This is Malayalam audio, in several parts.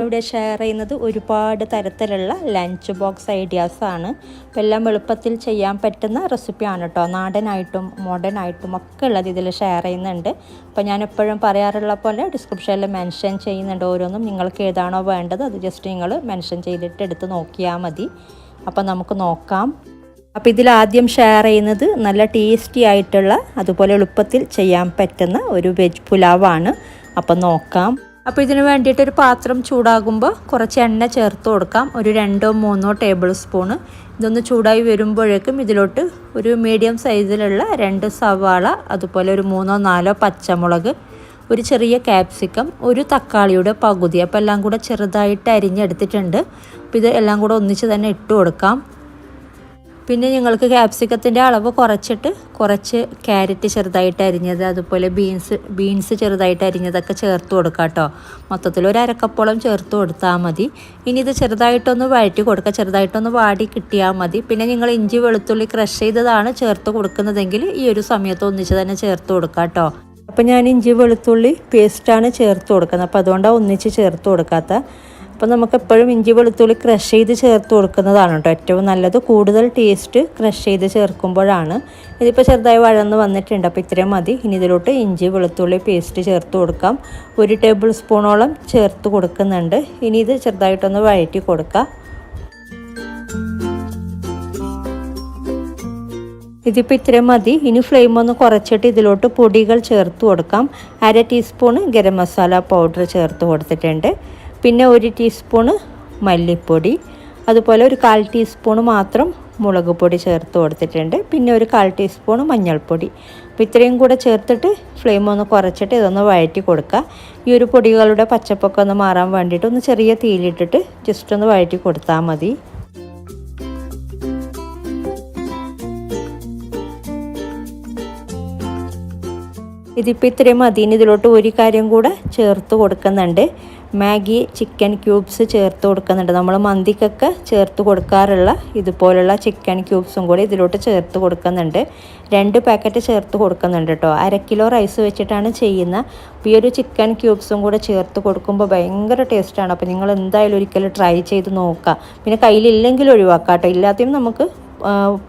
ഇവിടെ ഷെയർ ചെയ്യുന്നത് ഒരുപാട് തരത്തിലുള്ള ലഞ്ച് ബോക്സ് ഐഡിയാസാണ്. അപ്പോൾ എല്ലാം എളുപ്പത്തിൽ ചെയ്യാൻ പറ്റുന്ന റെസിപ്പിയാണ് കേട്ടോ. നാടനായിട്ടും മോഡേൺ ആയിട്ടും ഒക്കെ ഉള്ളത് ഇതിൽ ഷെയർ ചെയ്യുന്നുണ്ട്. അപ്പോൾ ഞാൻ എപ്പോഴും പറയാറുള്ള പോലെ ഡിസ്ക്രിപ്ഷനിൽ മെൻഷൻ ചെയ്യുന്നുണ്ട് ഓരോന്നും. നിങ്ങൾക്ക് ഏതാണോ വേണ്ടത് അത് ജസ്റ്റ് നിങ്ങൾ മെൻഷൻ ചെയ്തിട്ട് എടുത്ത് നോക്കിയാൽ മതി. അപ്പോൾ നമുക്ക് നോക്കാം. അപ്പോൾ ഇതിലാദ്യം ഷെയർ ചെയ്യുന്നത് നല്ല ടേസ്റ്റി ആയിട്ടുള്ള അതുപോലെ എളുപ്പത്തിൽ ചെയ്യാൻ പറ്റുന്ന ഒരു വെജ് പുലാവാണ്. അപ്പോൾ നോക്കാം. അപ്പോൾ ഇതിന് വേണ്ടിയിട്ടൊരു പാത്രം ചൂടാകുമ്പോൾ കുറച്ച് എണ്ണ ചേർത്ത് കൊടുക്കാം. ഒരു 2-3 ടേബിൾ സ്പൂണ്. ഇതൊന്ന് ചൂടായി വരുമ്പോഴേക്കും ഇതിലോട്ട് ഒരു മീഡിയം സൈസിലുള്ള 2 സവാള, അതുപോലെ ഒരു 3-4 പച്ചമുളക്, ഒരു ചെറിയ ക്യാപ്സിക്കം, ഒരു തക്കാളിയുടെ പകുതി, അപ്പോൾ എല്ലാം കൂടെ ചെറുതായിട്ട് അരിഞ്ഞെടുത്തിട്ടുണ്ട്. അപ്പോൾ ഇത് എല്ലാം കൂടെ ഒന്നിച്ച് തന്നെ ഇട്ട് കൊടുക്കാം. പിന്നെ നിങ്ങൾക്ക് ക്യാപ്സിക്കത്തിൻ്റെ അളവ് കുറച്ചിട്ട് കുറച്ച് ക്യാരറ്റ് ചെറുതായിട്ട് അരിഞ്ഞത്, അതുപോലെ ബീൻസ് ചെറുതായിട്ട് അരിഞ്ഞതൊക്കെ ചേർത്ത് കൊടുക്കാം കേട്ടോ. മൊത്തത്തിൽ ഒരു അരക്കപ്പോളം ചേർത്ത് കൊടുത്താൽ മതി. ഇനി ഇത് ചെറുതായിട്ടൊന്ന് വഴറ്റി കൊടുക്കുക. ചെറുതായിട്ടൊന്ന് വാടി കിട്ടിയാൽ മതി. പിന്നെ നിങ്ങൾ ഇഞ്ചി വെളുത്തുള്ളി ക്രഷ് ചെയ്തതാണ് ചേർത്ത് കൊടുക്കുന്നതെങ്കിൽ ഈ ഒരു സമയത്ത് ഒന്നിച്ച് തന്നെ ചേർത്ത് കൊടുക്കാം കേട്ടോ. അപ്പോൾ ഞാൻ ഇഞ്ചി വെളുത്തുള്ളി പേസ്റ്റാണ് ചേർത്ത് കൊടുക്കുന്നത്. അപ്പോൾ അതുകൊണ്ടാണ് ഒന്നിച്ച് ചേർത്ത് കൊടുക്കാത്ത. അപ്പോൾ നമുക്ക് എപ്പോഴും ഇഞ്ചി വെളുത്തുള്ളി ക്രഷ് ചെയ്ത് ചേർത്ത് കൊടുക്കുന്നതാണ് കേട്ടോ ഏറ്റവും നല്ലത്. കൂടുതൽ ടേസ്റ്റ് ക്രഷ് ചെയ്ത് ചേർക്കുമ്പോഴാണ്. ഇതിപ്പോൾ ചെറുതായി വഴന്ന് വന്നിട്ടുണ്ട്. അപ്പോൾ ഇത്രയും മതി. ഇനി ഇതിലോട്ട് ഇഞ്ചി വെളുത്തുള്ളി പേസ്റ്റ് ചേർത്ത് കൊടുക്കാം. 1 ടേബിൾ സ്പൂണോളം ചേർത്ത് കൊടുക്കുന്നുണ്ട്. ഇനി ഇത് ചെറുതായിട്ടൊന്ന് വഴറ്റി കൊടുക്കാം. ഇതിപ്പോൾ ഇത്രയും മതി. ഇനി ഫ്ലെയിം ഒന്ന് കുറച്ചിട്ട് ഇതിലോട്ട് പൊടികൾ ചേർത്ത് കൊടുക്കാം. 1/2 ടീസ്പൂണ് ഗരം മസാല പൗഡർ ചേർത്ത് കൊടുത്തിട്ടുണ്ട്. പിന്നെ 1 ടീസ്പൂണ് മല്ലിപ്പൊടി, അതുപോലെ ഒരു 1/4 ടീസ്പൂണ് മാത്രം മുളക് പൊടി ചേർത്ത് കൊടുത്തിട്ടുണ്ട്. പിന്നെ ഒരു 1/4 ടീസ്പൂണ് മഞ്ഞൾപ്പൊടി. അപ്പോൾ ഇത്രയും കൂടെ ചേർത്തിട്ട് ഫ്ലെയിം ഒന്ന് കുറച്ചിട്ട് ഇതൊന്ന് വഴറ്റി കൊടുക്കുക. ഈ ഒരു പൊടികളുടെ പച്ചപ്പൊക്കെ ഒന്ന് മാറാൻ വേണ്ടിയിട്ട് ഒന്ന് ചെറിയ തീയിലിട്ടിട്ട് ജസ്റ്റ് ഒന്ന് വഴറ്റി കൊടുത്താൽ മതി. ഇതിപ്പോൾ ഇത്രയും മതി. ഇതിലോട്ട് ഒരു കാര്യം കൂടെ ചേർത്ത് കൊടുക്കുന്നുണ്ട്. മാഗി ചിക്കൻ ക്യൂബ്സ് ചേർത്ത് കൊടുക്കുന്നുണ്ട്. നമ്മൾ മന്തിക്കൊക്കെ ചേർത്ത് കൊടുക്കാറുള്ള ഇതുപോലുള്ള ചിക്കൻ ക്യൂബ്സും കൂടി ഇതിലോട്ട് ചേർത്ത് കൊടുക്കുന്നുണ്ട്. 2 പാക്കറ്റ് ചേർത്ത് കൊടുക്കുന്നുണ്ട് കേട്ടോ. 1/2 കിലോ റൈസ് വെച്ചിട്ടാണ് ചെയ്യുന്നത്. അപ്പോൾ ഈ ഒരു ചിക്കൻ ക്യൂബ്സും കൂടെ ചേർത്ത് കൊടുക്കുമ്പോൾ ഭയങ്കര ടേസ്റ്റാണ്. അപ്പോൾ നിങ്ങൾ എന്തായാലും ഒരിക്കലും ട്രൈ ചെയ്ത് നോക്കുക. പിന്നെ കയ്യിലില്ലെങ്കിൽ ഒഴിവാക്കാം കേട്ടോ. ഇല്ലാതെയും നമുക്ക്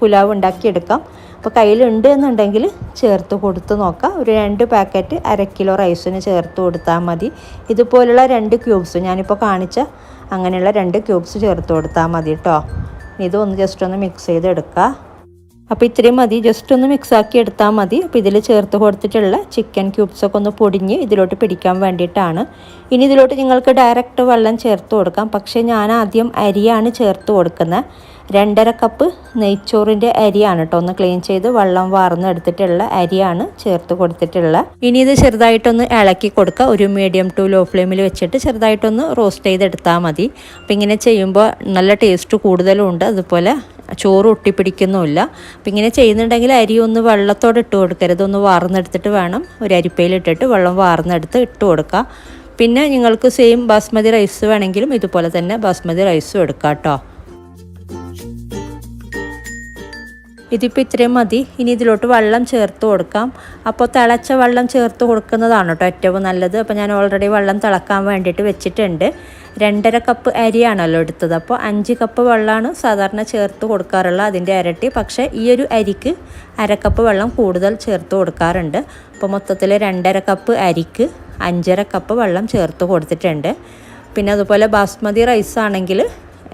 പുലാവ് ഉണ്ടാക്കിയെടുക്കാം. അപ്പോൾ കയ്യിലുണ്ട് എന്നുണ്ടെങ്കിൽ ചേർത്ത് കൊടുത്ത് നോക്കാം. ഒരു 2 പാക്കറ്റ് 1/2 കിലോ റൈസിന് ചേർത്ത് കൊടുത്താൽ മതി. ഇതുപോലുള്ള 2 ക്യൂബ്സ് ഞാനിപ്പോൾ കാണിച്ച അങ്ങനെയുള്ള 2 ക്യൂബ്സ് ചേർത്ത് കൊടുത്താൽ മതി കേട്ടോ. ഇതൊന്ന് ജസ്റ്റ് ഒന്ന് മിക്സ് ചെയ്തെടുക്കുക. അപ്പോൾ ഇത്രയും മതി. ജസ്റ്റ് ഒന്ന് മിക്സാക്കി എടുത്താൽ മതി. അപ്പോൾ ഇതിൽ ചേർത്ത് കൊടുത്തിട്ടുള്ള ചിക്കൻ ക്യൂബ്സൊക്കെ ഒന്ന് പൊടിഞ്ഞ് ഇതിലോട്ട് പിടിക്കാൻ വേണ്ടിയിട്ടാണ്. ഇനി ഇതിലോട്ട് നിങ്ങൾക്ക് ഡയറക്റ്റ് വെള്ളം ചേർത്ത് കൊടുക്കാം. പക്ഷേ ഞാൻ ആദ്യം അരിയാണ് ചേർത്ത് കൊടുക്കുന്നത്. 2.5 കപ്പ് നെയ്ച്ചോറിൻ്റെ അരിയാണ് കേട്ടോ. ഒന്ന് ക്ലീൻ ചെയ്ത് വെള്ളം വാർന്നെടുത്തിട്ടുള്ള അരിയാണ് ചേർത്ത് കൊടുത്തിട്ടുള്ളത്. ഇനി ഇത് ചെറുതായിട്ടൊന്ന് ഇളക്കി കൊടുക്കുക. ഒരു മീഡിയം ടു ലോ ഫ്ലെയിമിൽ വെച്ചിട്ട് ചെറുതായിട്ടൊന്ന് റോസ്റ്റ് ചെയ്തെടുത്താൽ മതി. അപ്പോൾ ഇങ്ങനെ ചെയ്യുമ്പോൾ നല്ല ടേസ്റ്റ് കൂടുതലും ഉണ്ട്. അതുപോലെ ചോറ് ഒട്ടിപ്പിടിക്കുന്നുമില്ല. അപ്പോൾ ഇങ്ങനെ ചെയ്യുന്നുണ്ടെങ്കിൽ അരി ഒന്ന് വെള്ളത്തോടെ ഇട്ട് കൊടുക്കരുത്. ഒന്ന് വാർന്നെടുത്തിട്ട് വേണം ഒരു അരിപ്പയിലിട്ടിട്ട് വെള്ളം വാർന്നെടുത്ത് ഇട്ട് കൊടുക്കുക. പിന്നെ നിങ്ങൾക്ക് സെയിം ബാസ്മതി റൈസ് വേണമെങ്കിലും ഇതുപോലെ തന്നെ ബാസ്മതി റൈസും എടുക്കാം കേട്ടോ. ഇതിപ്പോൾ ഇത്രയും മതി. ഇനി ഇതിലോട്ട് വെള്ളം ചേർത്ത് കൊടുക്കാം. അപ്പോൾ തിളച്ച വെള്ളം ചേർത്ത് കൊടുക്കുന്നതാണ് കേട്ടോ ഏറ്റവും നല്ലത്. അപ്പോൾ ഞാൻ ഓൾറെഡി വെള്ളം തിളക്കാൻ വേണ്ടിയിട്ട് വെച്ചിട്ടുണ്ട്. 2.5 കപ്പ് അരിയാണല്ലോ എടുത്തത്. അപ്പോൾ 5 കപ്പ് വെള്ളമാണ് സാധാരണ ചേർത്ത് കൊടുക്കാറുള്ളത്, അതിൻ്റെ ഇരട്ടി. പക്ഷേ ഈ ഒരു അരിക്ക് 1/2 കപ്പ് വെള്ളം കൂടുതൽ ചേർത്ത് കൊടുക്കാറുണ്ട്. അപ്പോൾ മൊത്തത്തിൽ 2.5 കപ്പ് അരിക്ക് 5.5 കപ്പ് വെള്ളം ചേർത്ത് കൊടുത്തിട്ടുണ്ട്. പിന്നെ അതുപോലെ ബാസ്മതി റൈസ് ആണെങ്കിൽ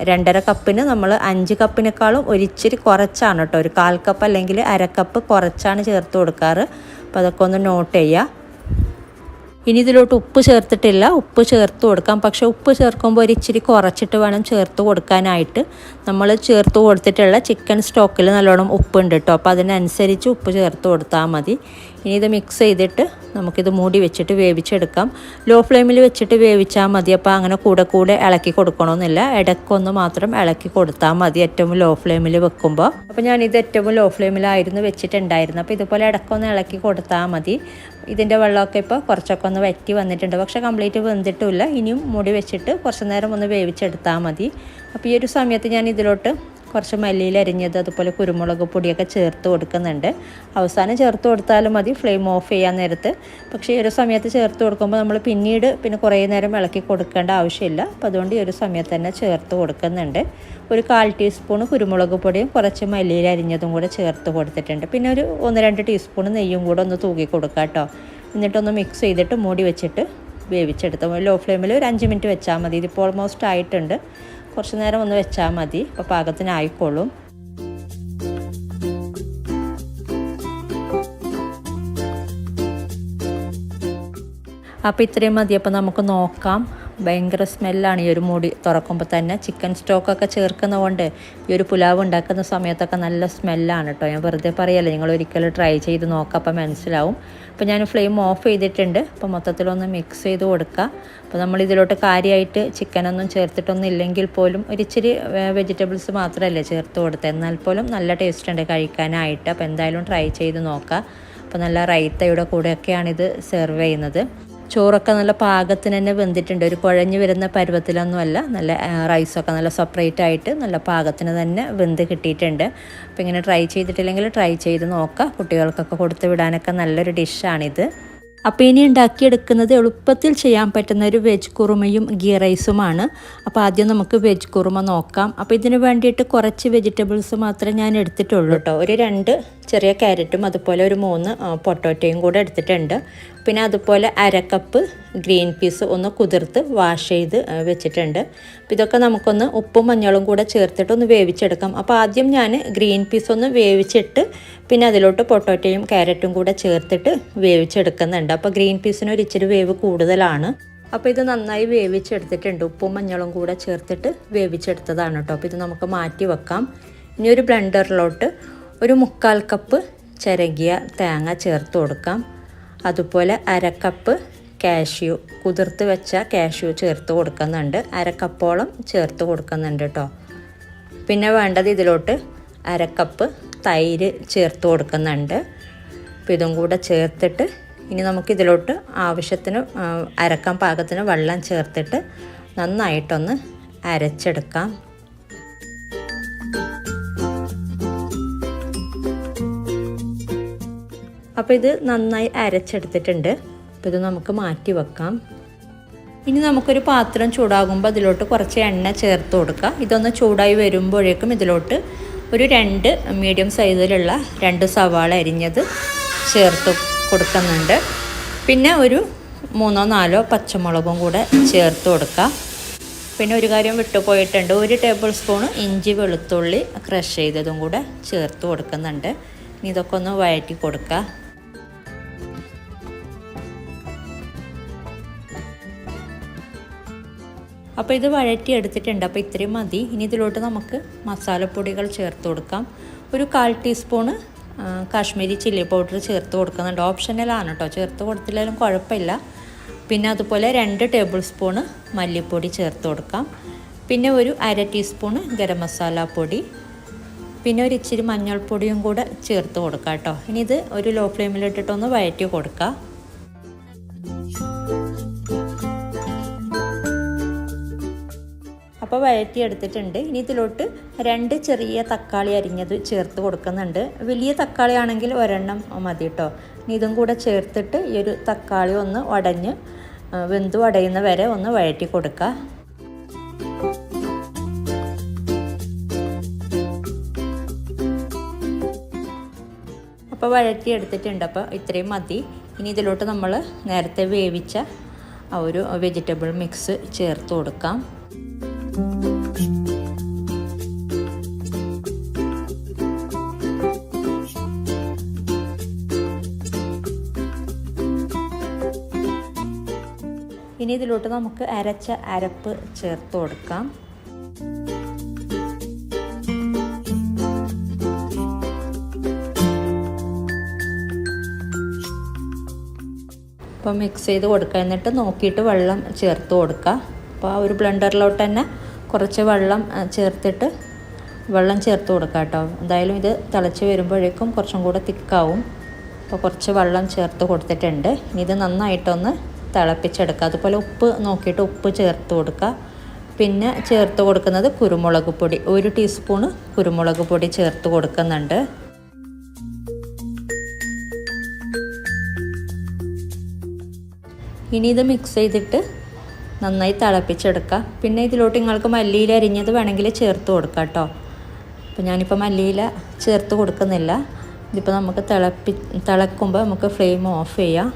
2.5 കപ്പിന് നമ്മൾ 5 കപ്പിനേക്കാളും ഒരിച്ചിരി കുറച്ചാണ് കേട്ടോ. ഒരു 1/4 കപ്പ് അല്ലെങ്കിൽ 1/2 കപ്പ് കുറച്ചാണ് ചേർത്ത് കൊടുക്കാറ്. അപ്പോൾ അതൊക്കെ ഒന്ന് നോട്ട് ചെയ്യുക. ഇനി ഇതിലോട്ട് ഉപ്പ് ചേർത്തിട്ടില്ല. ഉപ്പ് ചേർത്ത് കൊടുക്കാം. പക്ഷേ ഉപ്പ് ചേർക്കുമ്പോൾ ഒരിച്ചിരി കുറച്ചിട്ട് വേണം ചേർത്ത് കൊടുക്കാനായിട്ട്. നമ്മൾ ചേർത്ത് കൊടുത്തിട്ടുള്ള ചിക്കൻ സ്റ്റോക്കിൽ നല്ലോണം ഉപ്പുണ്ട് കേട്ടോ. അപ്പോൾ അതിനനുസരിച്ച് ഉപ്പ് ചേർത്ത് കൊടുത്താൽ മതി. ഇനി ഇത് മിക്സ് ചെയ്തിട്ട് നമുക്കിത് മൂടി വെച്ചിട്ട് വേവിച്ചെടുക്കാം. ലോ ഫ്ലെയിമിൽ വെച്ചിട്ട് വേവിച്ചാൽ മതി. അപ്പോൾ അങ്ങനെ കൂടെ ഇളക്കി കൊടുക്കണമെന്നില്ല. ഇടയ്ക്കൊന്ന് മാത്രം ഇളക്കി കൊടുത്താൽ മതി ഏറ്റവും ലോ ഫ്ലെയിമിൽ വെക്കുമ്പോൾ. അപ്പോൾ ഞാനിത് ഏറ്റവും ലോ ഫ്ലെയിമിലായിരുന്നു വെച്ചിട്ടുണ്ടായിരുന്നു. അപ്പോൾ ഇതുപോലെ ഇടയ്ക്കൊന്ന് ഇളക്കി കൊടുത്താൽ മതി. ഇതിൻ്റെ വെള്ളമൊക്കെ ഇപ്പോൾ കുറച്ചൊക്കെ ഒന്ന് വറ്റി വന്നിട്ടുണ്ട്. പക്ഷേ കംപ്ലീറ്റ് വെന്തിട്ടില്ല. ഇനിയും മൂടി വെച്ചിട്ട് കുറച്ച് നേരം ഒന്ന് വേവിച്ചെടുത്താൽ മതി. അപ്പോൾ ഈ ഒരു സമയത്ത് ഞാൻ ഇതിലോട്ട് കുറച്ച് മല്ലിയില അരിഞ്ഞത് അതുപോലെ കുരുമുളക് പൊടിയൊക്കെ ചേർത്ത് കൊടുക്കുന്നുണ്ട്. അവസാനം ചേർത്ത് കൊടുത്താലും മതി ഫ്ലെയിം ഓഫ് ചെയ്യാൻ നേരത്ത്. പക്ഷേ ഈ ഒരു സമയത്ത് ചേർത്ത് കൊടുക്കുമ്പോൾ നമ്മൾ പിന്നീട് കുറേ നേരം ഇളക്കി കൊടുക്കേണ്ട ആവശ്യമില്ല. അപ്പോൾ അതുകൊണ്ട് ഈ ഒരു സമയത്ത് തന്നെ ചേർത്ത് കൊടുക്കുന്നുണ്ട്. ഒരു 1/4 ടീസ്പൂൺ കുരുമുളക് പൊടിയും കുറച്ച് മല്ലിയില അരിഞ്ഞതും കൂടെ ചേർത്ത് കൊടുത്തിട്ടുണ്ട്. പിന്നെ ഒരു 1-2 ടീസ്പൂൺ നെയ്യും കൂടെ ഒന്ന് തൂക്കി കൊടുക്കുക കേട്ടോ. എന്നിട്ടൊന്ന് മിക്സ് ചെയ്തിട്ട് മൂടി വെച്ചിട്ട് വേവിച്ചെടുത്ത് ലോ ഫ്ലെയിമിൽ ഒരു 5 മിനിറ്റ് വെച്ചാൽ മതി. ഇതിപ്പോൾ ഓൾമോസ്റ്റ് ആയിട്ടുണ്ട്. കുറച്ച് നേരം ഒന്ന് വെച്ചാൽ മതി. അപ്പോൾ പാകത്തിനായിക്കോളും. അപ്പോൾ ഇത്രയും മതി. അപ്പോൾ നമുക്ക് നോക്കാം. ഭയങ്കര സ്മെല്ലാണ് ഈ ഒരു മൂടി തുറക്കുമ്പോൾ തന്നെ. ചിക്കൻ സ്റ്റോക്കൊക്കെ ചേർക്കുന്നതുകൊണ്ട് ഈ ഒരു പുലാവ് ഉണ്ടാക്കുന്ന സമയത്തൊക്കെ നല്ല സ്മെല്ലാണ് കേട്ടോ. ഞാൻ വെറുതെ പറയല്ലേ, നിങ്ങൾ ഒരിക്കലും ട്രൈ ചെയ്ത് നോക്കാം, അപ്പോൾ മനസ്സിലാവും. അപ്പോൾ ഞാൻ ഫ്ലെയിം ഓഫ് ചെയ്തിട്ടുണ്ട്. അപ്പോൾ മൊത്തത്തിലൊന്ന് മിക്സ് ചെയ്ത് കൊടുക്കുക. അപ്പോൾ നമ്മൾ ഇതിലോട്ട് കാര്യമായിട്ട് ചിക്കനൊന്നും ചേർത്തിട്ടൊന്നും ഇല്ലെങ്കിൽ പോലും ഒരിച്ചിരി വെജിറ്റബിൾസ് മാത്രമല്ലേ ചേർത്ത് കൊടുത്തത്, എന്നാൽ പോലും നല്ല ടേസ്റ്റ് ഉണ്ട് കഴിക്കാനായിട്ട്. അപ്പോൾ എന്തായാലും ട്രൈ ചെയ്ത് നോക്കുക. അപ്പോൾ നല്ല റൈത്തയുടെ കൂടെയൊക്കെയാണിത് സെർവ് ചെയ്യുന്നത്. ചോറൊക്കെ നല്ല പാകത്തിന് തന്നെ വെന്തിട്ടുണ്ട്. ഒരു കുഴഞ്ഞു വരുന്ന പരുവത്തിലൊന്നുമല്ല. നല്ല റൈസൊക്കെ നല്ല സെപ്പറേറ്റ് ആയിട്ട് നല്ല പാകത്തിന് തന്നെ വെന്ത് കിട്ടിയിട്ടുണ്ട്. അപ്പോൾ ഇങ്ങനെ ട്രൈ ചെയ്തിട്ടില്ലെങ്കിൽ ട്രൈ ചെയ്ത് നോക്കുക. കുട്ടികൾക്കൊക്കെ കൊടുത്ത് വിടാനൊക്കെ നല്ലൊരു ഡിഷാണിത്. അപ്പോൾ ഇനി ഉണ്ടാക്കിയെടുക്കുന്നത് എളുപ്പത്തിൽ ചെയ്യാൻ പറ്റുന്ന ഒരു വെജ് കുറുമയും ഗീ റൈസുമാണ്. അപ്പോൾ ആദ്യം നമുക്ക് വെജ് കുറുമ നോക്കാം. അപ്പോൾ ഇതിന് വേണ്ടിയിട്ട് കുറച്ച് വെജിറ്റബിൾസ് മാത്രമേ ഞാൻ എടുത്തിട്ടുള്ളൂ കേട്ടോ. ഒരു 2 ചെറിയ ക്യാരറ്റും അതുപോലെ ഒരു 3 പൊട്ടോറ്റയും കൂടെ എടുത്തിട്ടുണ്ട്. പിന്നെ അതുപോലെ 1/2 കപ്പ് ഗ്രീൻ പീസ് ഒന്ന് കുതിർത്ത് വാഷ് ചെയ്ത് വെച്ചിട്ടുണ്ട്. അപ്പോൾ ഇതൊക്കെ നമുക്കൊന്ന് ഉപ്പും മഞ്ഞളും കൂടെ ചേർത്തിട്ട് ഒന്ന് വേവിച്ചെടുക്കാം. അപ്പോൾ ആദ്യം ഞാൻ ഗ്രീൻ പീസ് ഒന്ന് വേവിച്ചിട്ട് പിന്നെ അതിലോട്ട് പൊട്ടോറ്റയും ക്യാരറ്റും കൂടെ ചേർത്തിട്ട് വേവിച്ചെടുക്കുന്നുണ്ട്. അപ്പോൾ ഗ്രീൻ പീസിന് ഒരു ഇച്ചിരി വേവ് കൂടുതലാണ്. അപ്പോൾ ഇത് നന്നായി വേവിച്ചെടുത്തിട്ടുണ്ട്. ഉപ്പും മഞ്ഞളും കൂടെ ചേർത്തിട്ട് വേവിച്ചെടുത്തതാണ് കേട്ടോ. അപ്പോൾ ഇത് നമുക്ക് മാറ്റി വെക്കാം. ഇനി ഒരു ബ്ലെൻഡറിലോട്ട് ഒരു 1/4 കപ്പ് ചിരകിയ തേങ്ങ ചേർത്ത് കൊടുക്കാം. അതുപോലെ 1/2 കപ്പ് കാഷ്യൂ, കുതിർത്ത് വെച്ച കാഷ്യൂ ചേർത്ത് കൊടുക്കുന്നുണ്ട്. 1/2 കപ്പോളം ചേർത്ത് കൊടുക്കുന്നുണ്ട് കേട്ടോ. പിന്നെ വേണ്ടത് ഇതിലോട്ട് 1/2 കപ്പ് തൈര് ചേർത്ത് കൊടുക്കുന്നുണ്ട്. അപ്പോൾ ഇതും കൂടെ ചേർത്തിട്ട് ഇനി നമുക്കിതിലോട്ട് ആവശ്യത്തിന് അരക്കാൻ പാകത്തിന് വെള്ളം ചേർത്തിട്ട് നന്നായിട്ടൊന്ന് അരച്ചെടുക്കാം. അപ്പോൾ ഇത് നന്നായി അരച്ചെടുത്തിട്ടുണ്ട്. അപ്പോൾ ഇത് നമുക്ക് മാറ്റി വെക്കാം. ഇനി നമുക്കൊരു പാത്രം ചൂടാകുമ്പോൾ അതിലോട്ട് കുറച്ച് എണ്ണ ചേർത്ത് കൊടുക്കുക. ഇതൊന്ന് ചൂടായി വരുമ്പോഴേക്കും ഇതിലോട്ട് ഒരു 2 മീഡിയം സൈസിലുള്ള 2 സവാള അരിഞ്ഞത് ചേർത്ത് കൊടുക്കുന്നുണ്ട്. പിന്നെ ഒരു 3-4 പച്ചമുളകും കൂടെ ചേർത്ത് കൊടുക്കുക. പിന്നെ ഒരു കാര്യം വിട്ടുപോയിട്ടുണ്ട്, 1 ടേബിൾ സ്പൂൺ ഇഞ്ചി വെളുത്തുള്ളി ക്രഷ് ചെയ്തതും കൂടെ ചേർത്ത് കൊടുക്കുന്നുണ്ട്. ഇനി ഇതൊക്കെ ഒന്ന് വഴറ്റി കൊടുക്കുക. അപ്പോൾ ഇത് വഴറ്റി എടുത്തിട്ടുണ്ട്. അപ്പോൾ ഇത്രയും മതി. ഇനി ഇതിലോട്ട് നമുക്ക് മസാലപ്പൊടികൾ ചേർത്ത് കൊടുക്കാം. ഒരു 1/4 ടീസ്പൂണ് കാശ്മീരി ചില്ലി പൗഡർ ചേർത്ത് കൊടുക്കുന്നുണ്ട്. ഓപ്ഷണലാണ് കേട്ടോ, ചേർത്ത് കൊടുത്തില്ലെങ്കിലും കുഴപ്പമില്ല. പിന്നെ അതുപോലെ 2 ടേബിൾ സ്പൂണ് മല്ലിപ്പൊടി ചേർത്ത് കൊടുക്കാം. പിന്നെ ഒരു 1/2 ടീസ്പൂണ് ഗരം മസാല പൊടി, പിന്നെ ഒരു ഇച്ചിരി മഞ്ഞൾപ്പൊടിയും കൂടെ ചേർത്ത് കൊടുക്കാം കേട്ടോ. ഇനി ഇത് ഒരു ലോ ഫ്ലെയിമിലിട്ടിട്ടൊന്ന് വഴറ്റി കൊടുക്കുക. അപ്പോൾ വഴറ്റിയെടുത്തിട്ടുണ്ട്. ഇനി ഇതിലോട്ട് 2 ചെറിയ തക്കാളി അരിഞ്ഞത് ചേർത്ത് കൊടുക്കുന്നുണ്ട്. വലിയ തക്കാളി ആണെങ്കിൽ 1 മതി കേട്ടോ. ഇനി ഇതും കൂടെ ചേർത്തിട്ട് ഈ ഒരു തക്കാളി ഒന്ന് ഉടഞ്ഞ് വെന്തു അടയുന്ന വരെ ഒന്ന് വഴറ്റി കൊടുക്കുക. അപ്പോൾ വഴറ്റിയെടുത്തിട്ടുണ്ട്. അപ്പോൾ ഇത്രയും മതി. ഇനി ഇതിലോട്ട് നമ്മൾ നേരത്തെ വേവിച്ച ആ ഒരു വെജിറ്റബിൾ മിക്സ് ചേർത്ത് കൊടുക്കാം. ഇനി ഇതിലോട്ട് നമുക്ക് അരച്ച അരപ്പ് ചേർത്ത് കൊടുക്കാം. അപ്പോൾ മിക്സ് ചെയ്ത് കൊടുക്കുക. എന്നിട്ട് നോക്കിയിട്ട് വെള്ളം ചേർത്ത് കൊടുക്കുക. അപ്പോൾ ആ ഒരു ബ്ലെൻഡറിലോട്ട് തന്നെ കുറച്ച് വെള്ളം ചേർത്തിട്ട് വെള്ളം ചേർത്ത് കൊടുക്കുക കേട്ടോ. എന്തായാലും ഇത് തിളച്ച് വരുമ്പോഴേക്കും കുറച്ചും കൂടെ തിക്കാവും. അപ്പോൾ കുറച്ച് വെള്ളം ചേർത്ത് കൊടുത്തിട്ടുണ്ട്. ഇനി ഇത് നന്നായിട്ടൊന്ന് തിളപ്പിച്ചെടുക്കുക. അതുപോലെ ഉപ്പ് നോക്കിയിട്ട് ഉപ്പ് ചേർത്ത് കൊടുക്കുക. പിന്നെ ചേർത്ത് കൊടുക്കുന്നത് കുരുമുളക് പൊടി, 1 ടീസ്പൂണ് കുരുമുളക് പൊടി ചേർത്ത് കൊടുക്കുന്നുണ്ട്. ഇനി ഇത് മിക്സ് ചെയ്തിട്ട് നന്നായി തിളപ്പിച്ചെടുക്കുക. പിന്നെ ഇതിലോട്ട് നിങ്ങൾക്ക് മല്ലിയില അരിഞ്ഞത് വേണമെങ്കിൽ ചേർത്ത് കൊടുക്കാം കേട്ടോ. അപ്പോൾ ഞാനിപ്പോൾ മല്ലിയില ചേർത്ത് കൊടുക്കുന്നില്ല. ഇതിപ്പോൾ നമുക്ക് തിളക്കുമ്പോൾ നമുക്ക് ഫ്ലെയിം ഓഫ് ചെയ്യാം.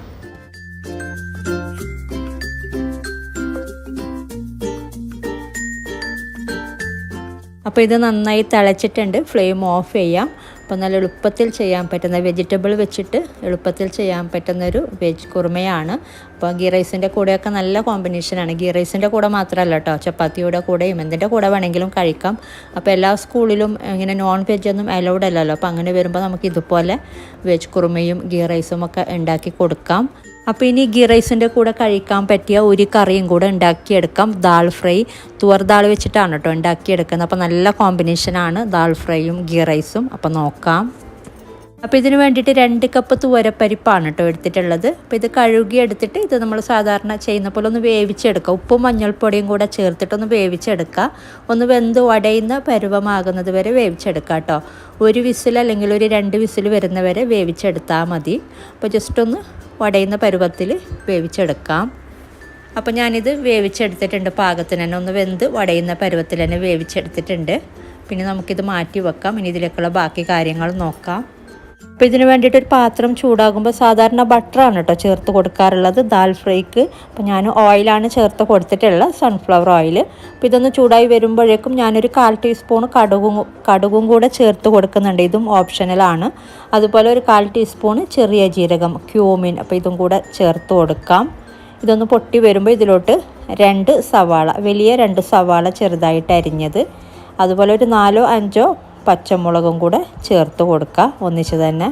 അപ്പോൾ ഇത് നന്നായി തിളച്ചിട്ടുണ്ട്, ഫ്ലെയിം ഓഫ് ചെയ്യാം. അപ്പോൾ നല്ല എളുപ്പത്തിൽ ചെയ്യാൻ പറ്റുന്ന, വെജിറ്റബിൾ വെച്ചിട്ട് എളുപ്പത്തിൽ ചെയ്യാൻ പറ്റുന്നൊരു വെജ് കുറുമയാണ്. അപ്പോൾ ഗീ റൈസിൻ്റെ കൂടെയൊക്കെ നല്ല കോമ്പിനേഷനാണ്. ഗീ റൈസിൻ്റെ കൂടെ മാത്രമല്ല കേട്ടോ, ചപ്പാത്തിയുടെ കൂടെയും എന്തിൻ്റെ കൂടെ വേണമെങ്കിലും കഴിക്കാം. അപ്പോൾ എല്ലാ സ്കൂളിലും ഇങ്ങനെ നോൺ വെജ് ഒന്നും അലൗഡ് അല്ലല്ലോ. അപ്പോൾ അങ്ങനെ വരുമ്പോൾ നമുക്ക് ഇതുപോലെ വെജ് കുറുമയും ഗീ റൈസും ഒക്കെ ഉണ്ടാക്കി കൊടുക്കാം. അപ്പോൾ ഇനി ഗീ റൈസിൻ്റെ കൂടെ കഴിക്കാൻ പറ്റിയ ഒരു കറിയും കൂടെ ഉണ്ടാക്കിയെടുക്കാം. ദാൽ ഫ്രൈ, തുവർ ദാൽ വെച്ചിട്ടാണ് കേട്ടോ ഉണ്ടാക്കിയെടുക്കുന്നത്. അപ്പോൾ നല്ല കോമ്പിനേഷനാണ് ദാൽ ഫ്രൈയും ഗീ റൈസും. അപ്പോൾ നോക്കാം. അപ്പോൾ ഇതിന് വേണ്ടിയിട്ട് 2 കപ്പ് തുവരപ്പരിപ്പാണ് കേട്ടോ എടുത്തിട്ടുള്ളത്. അപ്പോൾ ഇത് കഴുകി എടുത്തിട്ട് ഇത് നമ്മൾ സാധാരണ ചെയ്യുന്ന പോലെ ഒന്ന് വേവിച്ചെടുക്കുക. ഉപ്പും മഞ്ഞൾപ്പൊടിയും കൂടെ ചേർത്തിട്ടൊന്ന് വേവിച്ചെടുക്കുക. ഒന്ന് വെന്ത് ഉടയുന്ന പരുവമാകുന്നത് വരെ വേവിച്ചെടുക്കുക കേട്ടോ. 1 വിസിൽ അല്ലെങ്കിൽ ഒരു 2 വിസിൽ വരുന്നവരെ വേവിച്ചെടുത്താൽ മതി. അപ്പോൾ ജസ്റ്റ് ഒന്ന് ഉടയുന്ന പരുവത്തിൽ വേവിച്ചെടുക്കാം. അപ്പോൾ ഞാനിത് വേവിച്ചെടുത്തിട്ടുണ്ട് പാകത്തിന് തന്നെ, ഒന്ന് വെന്ത് ഉടയുന്ന പരുവത്തിൽ തന്നെ വേവിച്ചെടുത്തിട്ടുണ്ട്. പിന്നെ നമുക്കിത് മാറ്റി വെക്കാം. ഇനി ഇതിലേക്കുള്ള ബാക്കി കാര്യങ്ങൾ നോക്കാം. അപ്പോൾ ഇതിന് വേണ്ടിയിട്ടൊരു പാത്രം ചൂടാകുമ്പോൾ സാധാരണ ബട്ടറാണ് കേട്ടോ ചേർത്ത് കൊടുക്കാറുള്ളത് ദാൽ ഫ്രൈക്ക്. അപ്പോൾ ഞാൻ ഓയിലാണ് ചേർത്ത് കൊടുത്തിട്ടുള്ളത്, സൺഫ്ലവർ ഓയിൽ. അപ്പോൾ ഇതൊന്ന് ചൂടായി വരുമ്പോഴേക്കും ഞാനൊരു 1/4 ടീസ്പൂൺ കടുകും കൂടെ ചേർത്ത് കൊടുക്കുന്നുണ്ട്. ഇതും ഓപ്ഷണലാണ്. അതുപോലെ ഒരു 1/4 ടീസ്പൂൺ ചെറിയ ജീരകം, ക്യൂമിൻ, അപ്പോൾ ഇതും കൂടെ ചേർത്ത് കൊടുക്കാം. ഇതൊന്ന് പൊട്ടി വരുമ്പോൾ ഇതിലോട്ട് 2 സവാള, വലിയ 2 സവാള ചെറുതായിട്ട് അരിഞ്ഞത്, അതുപോലെ ഒരു 4-5 പച്ചമുളകും കൂടെ ചേർത്ത് കൊടുക്കുക ഒന്നിച്ച് തന്നെ.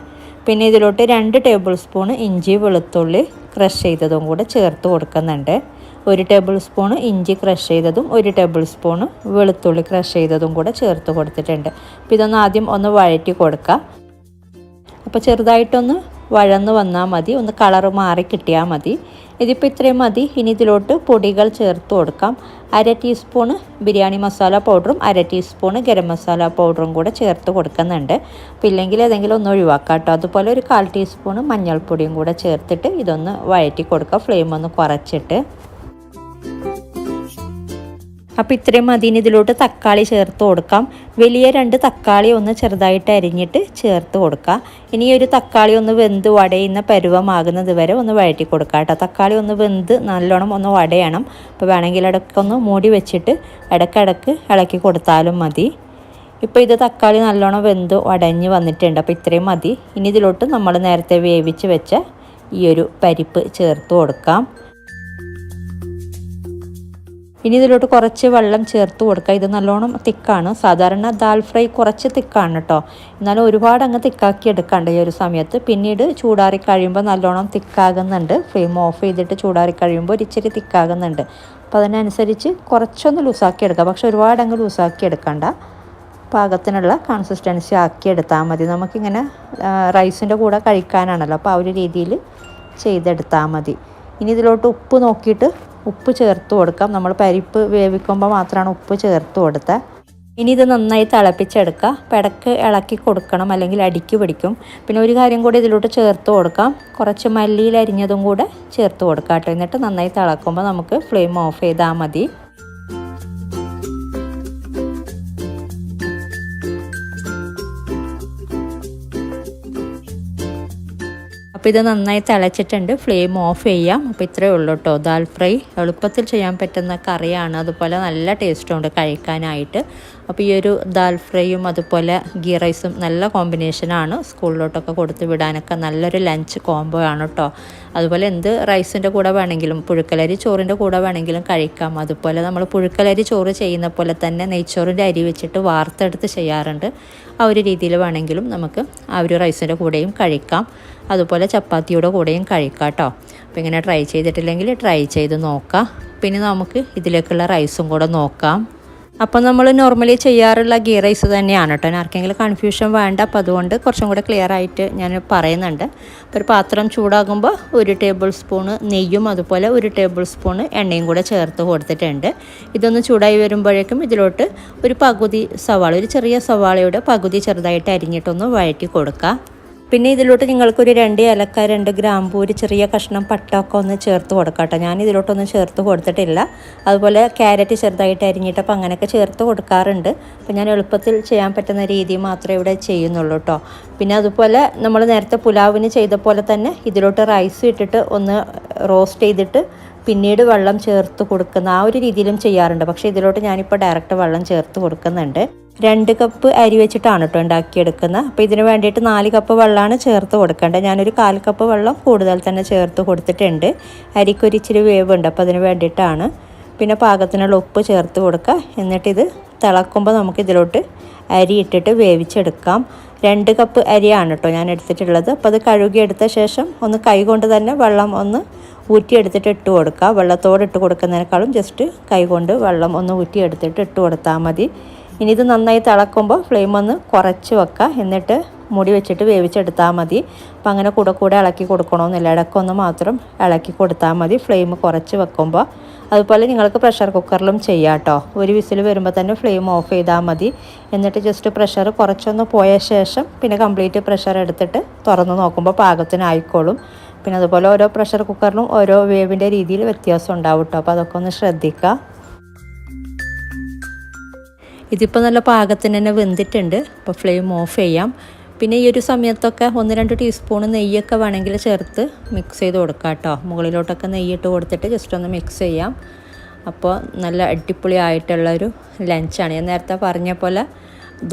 പിന്നെ ഇതിലോട്ട് 2 ടേബിൾ സ്പൂൺ ഇഞ്ചി വെളുത്തുള്ളി ക്രഷ് ചെയ്തതും കൂടെ ചേർത്ത് കൊടുക്കുന്നുണ്ട്. 1 ടേബിൾ സ്പൂൺ ഇഞ്ചി ക്രഷ് ചെയ്തതും 1 ടേബിൾ സ്പൂൺ വെളുത്തുള്ളി ക്രഷ് ചെയ്തതും കൂടെ ചേർത്ത് കൊടുത്തിട്ടുണ്ട്. അപ്പോൾ ഇതൊന്ന് ആദ്യം ഒന്ന് വഴറ്റി കൊടുക്കുക. അപ്പോൾ ചെറുതായിട്ടൊന്ന് വഴന്ന് വന്നാൽ മതി, ഒന്ന് കളറ് മാറി കിട്ടിയാൽ മതി. ഇതിപ്പോൾ ഇത്രയും മതി. ഇനി ഇതിലോട്ട് പൊടികൾ ചേർത്ത് കൊടുക്കാം. 1/2 ടീസ്പൂണ് ബിരിയാണി മസാല പൗഡറും 1/2 ടീസ്പൂണ് ഗരം മസാല പൗഡറും കൂടെ ചേർത്ത് കൊടുക്കുന്നുണ്ട്. അപ്പോൾ ഇല്ലെങ്കിൽ ഏതെങ്കിലും ഒന്ന് ഒഴിവാക്കാം കേട്ടോ. അതുപോലെ ഒരു 1/4 ടീസ്പൂണ് മഞ്ഞൾപ്പൊടിയും കൂടെ ചേർത്തിട്ട് ഇതൊന്ന് വഴറ്റി കൊടുക്കുക, ഫ്ലെയിം ഒന്ന് കുറച്ചിട്ട്. അപ്പോൾ ഇത്രയും മതി. ഇതിലോട്ട് തക്കാളി ചേർത്ത് കൊടുക്കാം. വലിയ 2 തക്കാളി ഒന്ന് ചെറുതായിട്ട് അരിഞ്ഞിട്ട് ചേർത്ത് കൊടുക്കുക. ഇനി ഒരു തക്കാളി ഒന്ന് വെന്ത് വടയുന്ന പരുവമാകുന്നത് വരെ ഒന്ന് വഴറ്റി കൊടുക്കുക കേട്ടോ. തക്കാളി ഒന്ന് വെന്ത് നല്ലോണം ഒന്ന് വടയണം. അപ്പോൾ വേണമെങ്കിൽ ഇടയ്ക്കൊന്ന് മൂടി വെച്ചിട്ട് ഇടയ്ക്കിടയ്ക്ക് ഇളക്കി കൊടുത്താലും മതി. ഇപ്പോൾ ഇത് തക്കാളി നല്ലോണം വെന്ത് ഉടഞ്ഞ് വന്നിട്ടുണ്ട്. അപ്പോൾ ഇത്രയും മതി. ഇനി ഇതിലോട്ട് നമ്മൾ നേരത്തെ വേവിച്ച് വെച്ച ഈ ഒരു പരിപ്പ് ചേർത്ത് കൊടുക്കാം. ഇനി ഇതിലോട്ട് കുറച്ച് വെള്ളം ചേർത്ത് കൊടുക്കുക. ഇത് നല്ലോണം തിക്കാണ്. സാധാരണ ദാൽ ഫ്രൈ കുറച്ച് തിക്കാണ് കേട്ടോ, എന്നാലും ഒരുപാട് അങ്ങ് തിക്കാക്കി എടുക്കാണ്ട് ഈ ഒരു സമയത്ത്. പിന്നീട് ചൂടാറി കഴിയുമ്പോൾ നല്ലോണം തിക്കാകുന്നുണ്ട്. ഫ്ലെയിം ഓഫ് ചെയ്തിട്ട് ചൂടാറി കഴിയുമ്പോൾ ഇച്ചിരി തിക്കാകുന്നുണ്ട്. അപ്പോൾ അതിനനുസരിച്ച് കുറച്ചൊന്ന് ലൂസാക്കി എടുക്കുക. പക്ഷെ ഒരുപാട് അങ്ങ് ലൂസാക്കി എടുക്കണ്ട, പാകത്തിനുള്ള കൺസിസ്റ്റൻസി ആക്കി എടുത്താൽ മതി. നമുക്കിങ്ങനെ റൈസിൻ്റെ കൂടെ കഴിക്കാനാണല്ലോ, അപ്പോൾ ആ ഒരു രീതിയിൽ ചെയ്തെടുത്താൽ മതി. ഇനി ഇതിലോട്ട് ഉപ്പ് നോക്കിയിട്ട് ഉപ്പ് ചേർത്ത് കൊടുക്കാം. നമ്മൾ പരിപ്പ് വേവിക്കുമ്പോൾ മാത്രമാണ് ഉപ്പ് ചേർത്ത് കൊടുത്തത്. ഇനി ഇത് നന്നായി തിളപ്പിച്ചെടുക്കുക. ഇടയ്ക്ക് ഇളക്കി കൊടുക്കണം, അല്ലെങ്കിൽ അടിക്ക് പിടിക്കും. പിന്നെ ഒരു കാര്യം കൂടി ഇതിലോട്ട് ചേർത്ത് കൊടുക്കാം, കുറച്ച് മല്ലിയിൽ അരിഞ്ഞതും കൂടെ ചേർത്ത് കൊടുക്കാം കേട്ടോ. എന്നിട്ട് നന്നായി തിളക്കുമ്പോൾ നമുക്ക് ഫ്ലെയിം ഓഫ് ചെയ്താൽ മതി. അപ്പോൾ ഇത് നന്നായി തിളച്ചിട്ടുണ്ട്, ഫ്ലെയിം ഓഫ് ചെയ്യാം. അപ്പോൾ ഇത്രയേ ഉള്ളൂ കേട്ടോ. ദാൽ ഫ്രൈ എളുപ്പത്തിൽ ചെയ്യാൻ പറ്റുന്ന കറിയാണ്, അതുപോലെ നല്ല ടേസ്റ്റുണ്ട് കഴിക്കാനായിട്ട്. അപ്പോൾ ഈ ഒരു ദാൽ ഫ്രൈയും അതുപോലെ ഗീ റൈസും നല്ല കോമ്പിനേഷനാണ്. സ്കൂളിലോട്ടൊക്കെ കൊടുത്ത് വിടാനൊക്കെ നല്ലൊരു ലഞ്ച് കോംബോ ആണ് കേട്ടോ. അതുപോലെ എന്ത് റൈസിൻ്റെ കൂടെ വേണമെങ്കിലും, പുഴുക്കലരി ചോറിൻ്റെ കൂടെ വേണമെങ്കിലും കഴിക്കാം. അതുപോലെ നമ്മൾ പുഴുക്കലരി ചോറ് ചെയ്യുന്ന പോലെ തന്നെ നെയ്ച്ചോറിൻ്റെ അരി വെച്ചിട്ട് വാർത്തെടുത്ത് ചെയ്യാറുണ്ട്. ആ ഒരു രീതിയിൽ വേണമെങ്കിലും നമുക്ക് ആ ഒരു റൈസിൻ്റെ കൂടെയും കഴിക്കാം. അതുപോലെ ചപ്പാത്തിയുടെ കൂടെയും കഴിക്കാം കേട്ടോ. അപ്പോൾ ഇങ്ങനെ ട്രൈ ചെയ്തിട്ടില്ലെങ്കിൽ ട്രൈ ചെയ്ത് നോക്കാം. പിന്നെ നമുക്ക് ഇതിലേക്കുള്ള റൈസും കൂടെ നോക്കാം. അപ്പോൾ നമ്മൾ നോർമലി ചെയ്യാറുള്ള ഗീ റൈസ് തന്നെയാണ് കേട്ടോ. ആർക്കെങ്കിലും കൺഫ്യൂഷൻ വേണ്ട, അപ്പോൾ അതുകൊണ്ട് കുറച്ചും കൂടെ ക്ലിയർ ആയിട്ട് ഞാൻ പറയുന്നുണ്ട്. അപ്പോൾ ഒരു പാത്രം ചൂടാകുമ്പോൾ 1 ടേബിൾ സ്പൂണ് നെയ്യും അതുപോലെ 1 ടേബിൾ സ്പൂണ് എണ്ണയും കൂടെ ചേർത്ത് കൊടുത്തിട്ടുണ്ട്. ഇതൊന്ന് ചൂടായി വരുമ്പോഴേക്കും ഇതിലോട്ട് ഒരു പകുതി സവാള, ഒരു ചെറിയ സവാളയുടെ പകുതി ചെറുതായിട്ട് അരിഞ്ഞിട്ടൊന്ന് വഴറ്റി കൊടുക്കുക. പിന്നെ ഇതിലോട്ട് നിങ്ങൾക്കൊരു 2 ഏലക്ക, 2 ഗ്രാമ്പൂ, ഒരു ചെറിയ കഷ്ണം പട്ടൊക്കെ ഒന്ന് ചേർത്ത് കൊടുക്കാം കേട്ടോ. ഞാൻ ഇതിലോട്ടൊന്നും ചേർത്ത് കൊടുത്തിട്ടില്ല. അതുപോലെ ക്യാരറ്റ് ചെറുതായിട്ട് അരിഞ്ഞിട്ടപ്പോൾ അങ്ങനെയൊക്കെ ചേർത്ത് കൊടുക്കാറുണ്ട്. അപ്പോൾ ഞാൻ എളുപ്പത്തിൽ ചെയ്യാൻ പറ്റുന്ന രീതി മാത്രമേ ഇവിടെ ചെയ്യുന്നുള്ളൂ കേട്ടോ. പിന്നെ അതുപോലെ നമ്മൾ നേരത്തെ പുലാവിന് ചെയ്ത പോലെ തന്നെ ഇതിലോട്ട് റൈസ് ഇട്ടിട്ട് ഒന്ന് റോസ്റ്റ് ചെയ്തിട്ട് പിന്നീട് വെള്ളം ചേർത്ത് കൊടുക്കുന്ന ആ ഒരു രീതിയിലും ചെയ്യാറുണ്ട്. പക്ഷേ ഇതിലോട്ട് ഞാനിപ്പോൾ ഡയറക്റ്റ് വെള്ളം ചേർത്ത് കൊടുക്കുന്നുണ്ട്. 2 കപ്പ് അരി വെച്ചിട്ടാണ് കേട്ടോ ഉണ്ടാക്കിയെടുക്കുന്നത്. അപ്പോൾ ഇതിന് വേണ്ടിയിട്ട് 4 കപ്പ് വെള്ളമാണ് ചേർത്ത് കൊടുക്കേണ്ടത്. ഞാനൊരു 1/4 കപ്പ് വെള്ളം കൂടുതൽ തന്നെ ചേർത്ത് കൊടുത്തിട്ടുണ്ട്. അരിക്കൊരു ഇച്ചിരി വേവുണ്ട്, അപ്പോൾ അതിന് വേണ്ടിയിട്ടാണ്. പിന്നെ പാകത്തിനുള്ള ഉപ്പ് ചേർത്ത് കൊടുക്കുക. എന്നിട്ടിത് തിളക്കുമ്പോൾ നമുക്കിതിലോട്ട് അരി ഇട്ടിട്ട് വേവിച്ചെടുക്കാം. 2 കപ്പ് അരിയാണ് കേട്ടോ ഞാൻ എടുത്തിട്ടുള്ളത്. അപ്പോൾ അത് കഴുകിയെടുത്ത ശേഷം ഒന്ന് കൈ കൊണ്ട് തന്നെ വെള്ളം ഒന്ന് ഊറ്റിയെടുത്തിട്ട് ഇട്ട് കൊടുക്കുക. വെള്ളത്തോട് ഇട്ട് കൊടുക്കുന്നതിനേക്കാളും ജസ്റ്റ് കൈ കൊണ്ട് വെള്ളം ഒന്ന് ഊറ്റിയെടുത്തിട്ട് ഇട്ട് കൊടുത്താൽ മതി. ഇനി ഇത് നന്നായി തിളക്കുമ്പോൾ ഫ്ലെയിം ഒന്ന് കുറച്ച് വെക്കുക. എന്നിട്ട് മൂടി വെച്ചിട്ട് വേവിച്ചെടുത്താൽ മതി. അപ്പോൾ അങ്ങനെ കൂടെ ഇളക്കി കൊടുക്കണമെന്നില്ല, ഇടയ്ക്കൊന്ന് മാത്രം ഇളക്കി കൊടുത്താൽ മതി ഫ്ലെയിം കുറച്ച് വെക്കുമ്പോൾ. അതുപോലെ നിങ്ങൾക്ക് പ്രഷർ കുക്കറിലും ചെയ്യാം കേട്ടോ. ഒരു വിസിൽ വരുമ്പോൾ തന്നെ ഫ്ലെയിം ഓഫ് ചെയ്താൽ മതി. എന്നിട്ട് ജസ്റ്റ് പ്രഷർ കുറച്ചൊന്ന് പോയ ശേഷം പിന്നെ കംപ്ലീറ്റ് പ്രഷർ എടുത്തിട്ട് തുറന്ന് നോക്കുമ്പോൾ പാകത്തിനായിക്കോളും. പിന്നെ അതുപോലെ ഓരോ പ്രഷർ കുക്കറിനും ഓരോ വേവിൻ്റെ രീതിയിൽ വ്യത്യാസം ഉണ്ടാവും കേട്ടോ. അപ്പോൾ അതൊക്കെ ഒന്ന് ശ്രദ്ധിക്കുക. ഇതിപ്പോൾ നല്ല പാകത്തിന് തന്നെ വെന്തിട്ടുണ്ട്. അപ്പോൾ ഫ്ലെയിം ഓഫ് ചെയ്യാം. പിന്നെ ഈ ഒരു സമയത്തൊക്കെ 1-2 ടീസ്പൂൺ നെയ്യൊക്കെ വേണമെങ്കിൽ ചേർത്ത് മിക്സ് ചെയ്ത് കൊടുക്കാം കേട്ടോ. മുകളിലോട്ടൊക്കെ നെയ്യിട്ട് കൊടുത്തിട്ട് ജസ്റ്റ് ഒന്ന് മിക്സ് ചെയ്യാം. അപ്പോൾ നല്ല അടിപൊളി ആയിട്ടുള്ളൊരു ലഞ്ചാണ്. ഞാൻ നേരത്തെ പറഞ്ഞ പോലെ